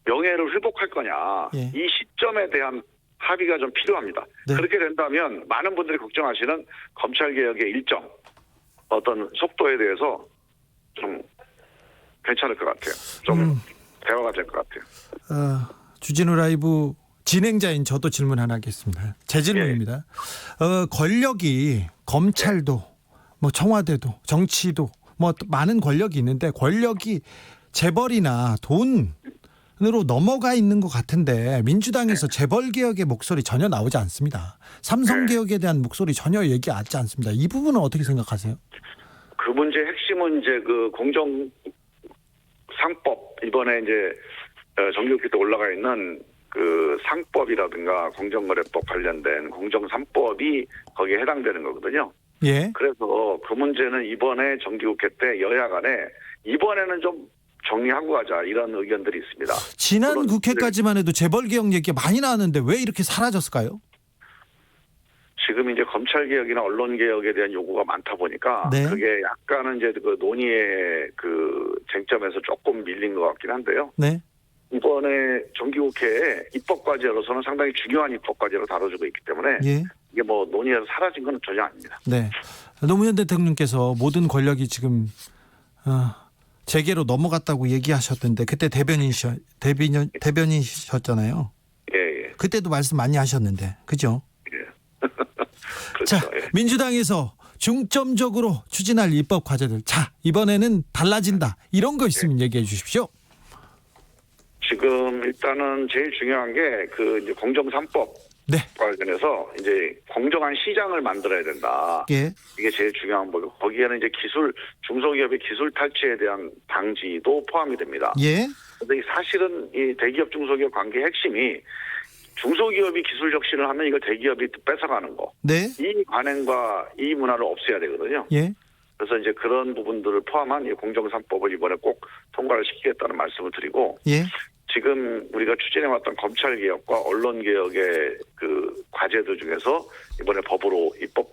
명예를 회복할 거냐. 예. 이 시점에 대한 합의가 좀 필요합니다. 네. 그렇게 된다면 많은 분들이 걱정하시는 검찰개혁의 일정 어떤 속도에 대해서 좀 괜찮을 것 같아요. 좀 대화가 될 것 같아요. 주진우 라이브 진행자인 저도 질문 하나 하겠습니다. 제 질문입니다. 권력이 검찰도 뭐 청와대도 정치도 뭐 많은 권력이 있는데 권력이 재벌이나 돈으로 넘어가 있는 것 같은데 민주당에서 재벌 개혁의 목소리 전혀 나오지 않습니다. 삼성 개혁에 대한 목소리 전혀 얘기하지 않습니다. 이 부분은 어떻게 생각하세요? 그 문제 핵심은 이제 그 공정 상법 이번에 이제 정기국회 때 올라가 있는 그 상법이라든가 공정거래법 관련된 공정 3법이 거기에 해당되는 거거든요. 예. 그래서 그 문제는 이번에 정기국회 때 여야 간에 이번에는 좀 정리하고 가자 이런 의견들이 있습니다. 지난 국회까지만 해도 재벌 개혁 얘기가 많이 나왔는데 왜 이렇게 사라졌을까요? 지금 이제 검찰 개혁이나 언론 개혁에 대한 요구가 많다 보니까 네. 그게 약간은 이제 그 논의의 그 쟁점에서 조금 밀린 것 같긴 한데요. 네. 이번에 정기국회에 입법과제로서는 상당히 중요한 입법과제로 다뤄지고 있기 때문에 예. 이게 뭐 논의에서 사라진 건 전혀 아닙니다. 네. 노무현 대통령께서 모든 권력이 지금 재계로 넘어갔다고 얘기하셨던데 그때 대변인이셨잖아요. 예. 그때도 말씀 많이 하셨는데 그죠? 그렇죠. 자, 민주당에서 중점적으로 추진할 입법 과제들. 자, 이번에는 달라진다. 이런 거 있으면 얘기해 주십시오. 지금 일단은 제일 중요한 게 그 이제 공정 3법 네. 관련해서 이제 공정한 시장을 만들어야 된다. 예. 이게 제일 중요한 거고 거기에는 이제 중소기업의 기술 탈취에 대한 방지도 포함이 됩니다. 예. 근데 사실은 이 대기업 중소기업 관계의 핵심이 중소기업이 기술 혁신을 하면 이걸 대기업이 뺏어가는 거. 네. 이 관행과 이 문화를 없애야 되거든요. 예. 그래서 이제 그런 부분들을 포함한 이 공정상법을 이번에 꼭 통과를 시키겠다는 말씀을 드리고 예. 지금 우리가 추진해왔던 검찰개혁과 언론개혁의 그 과제들 중에서 이번에 법으로 입법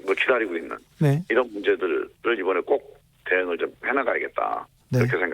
기다리고 있는 네. 이런 문제들을 이번에 꼭 대응을 좀 해나가야겠다. 네. 그렇게 생각합니다.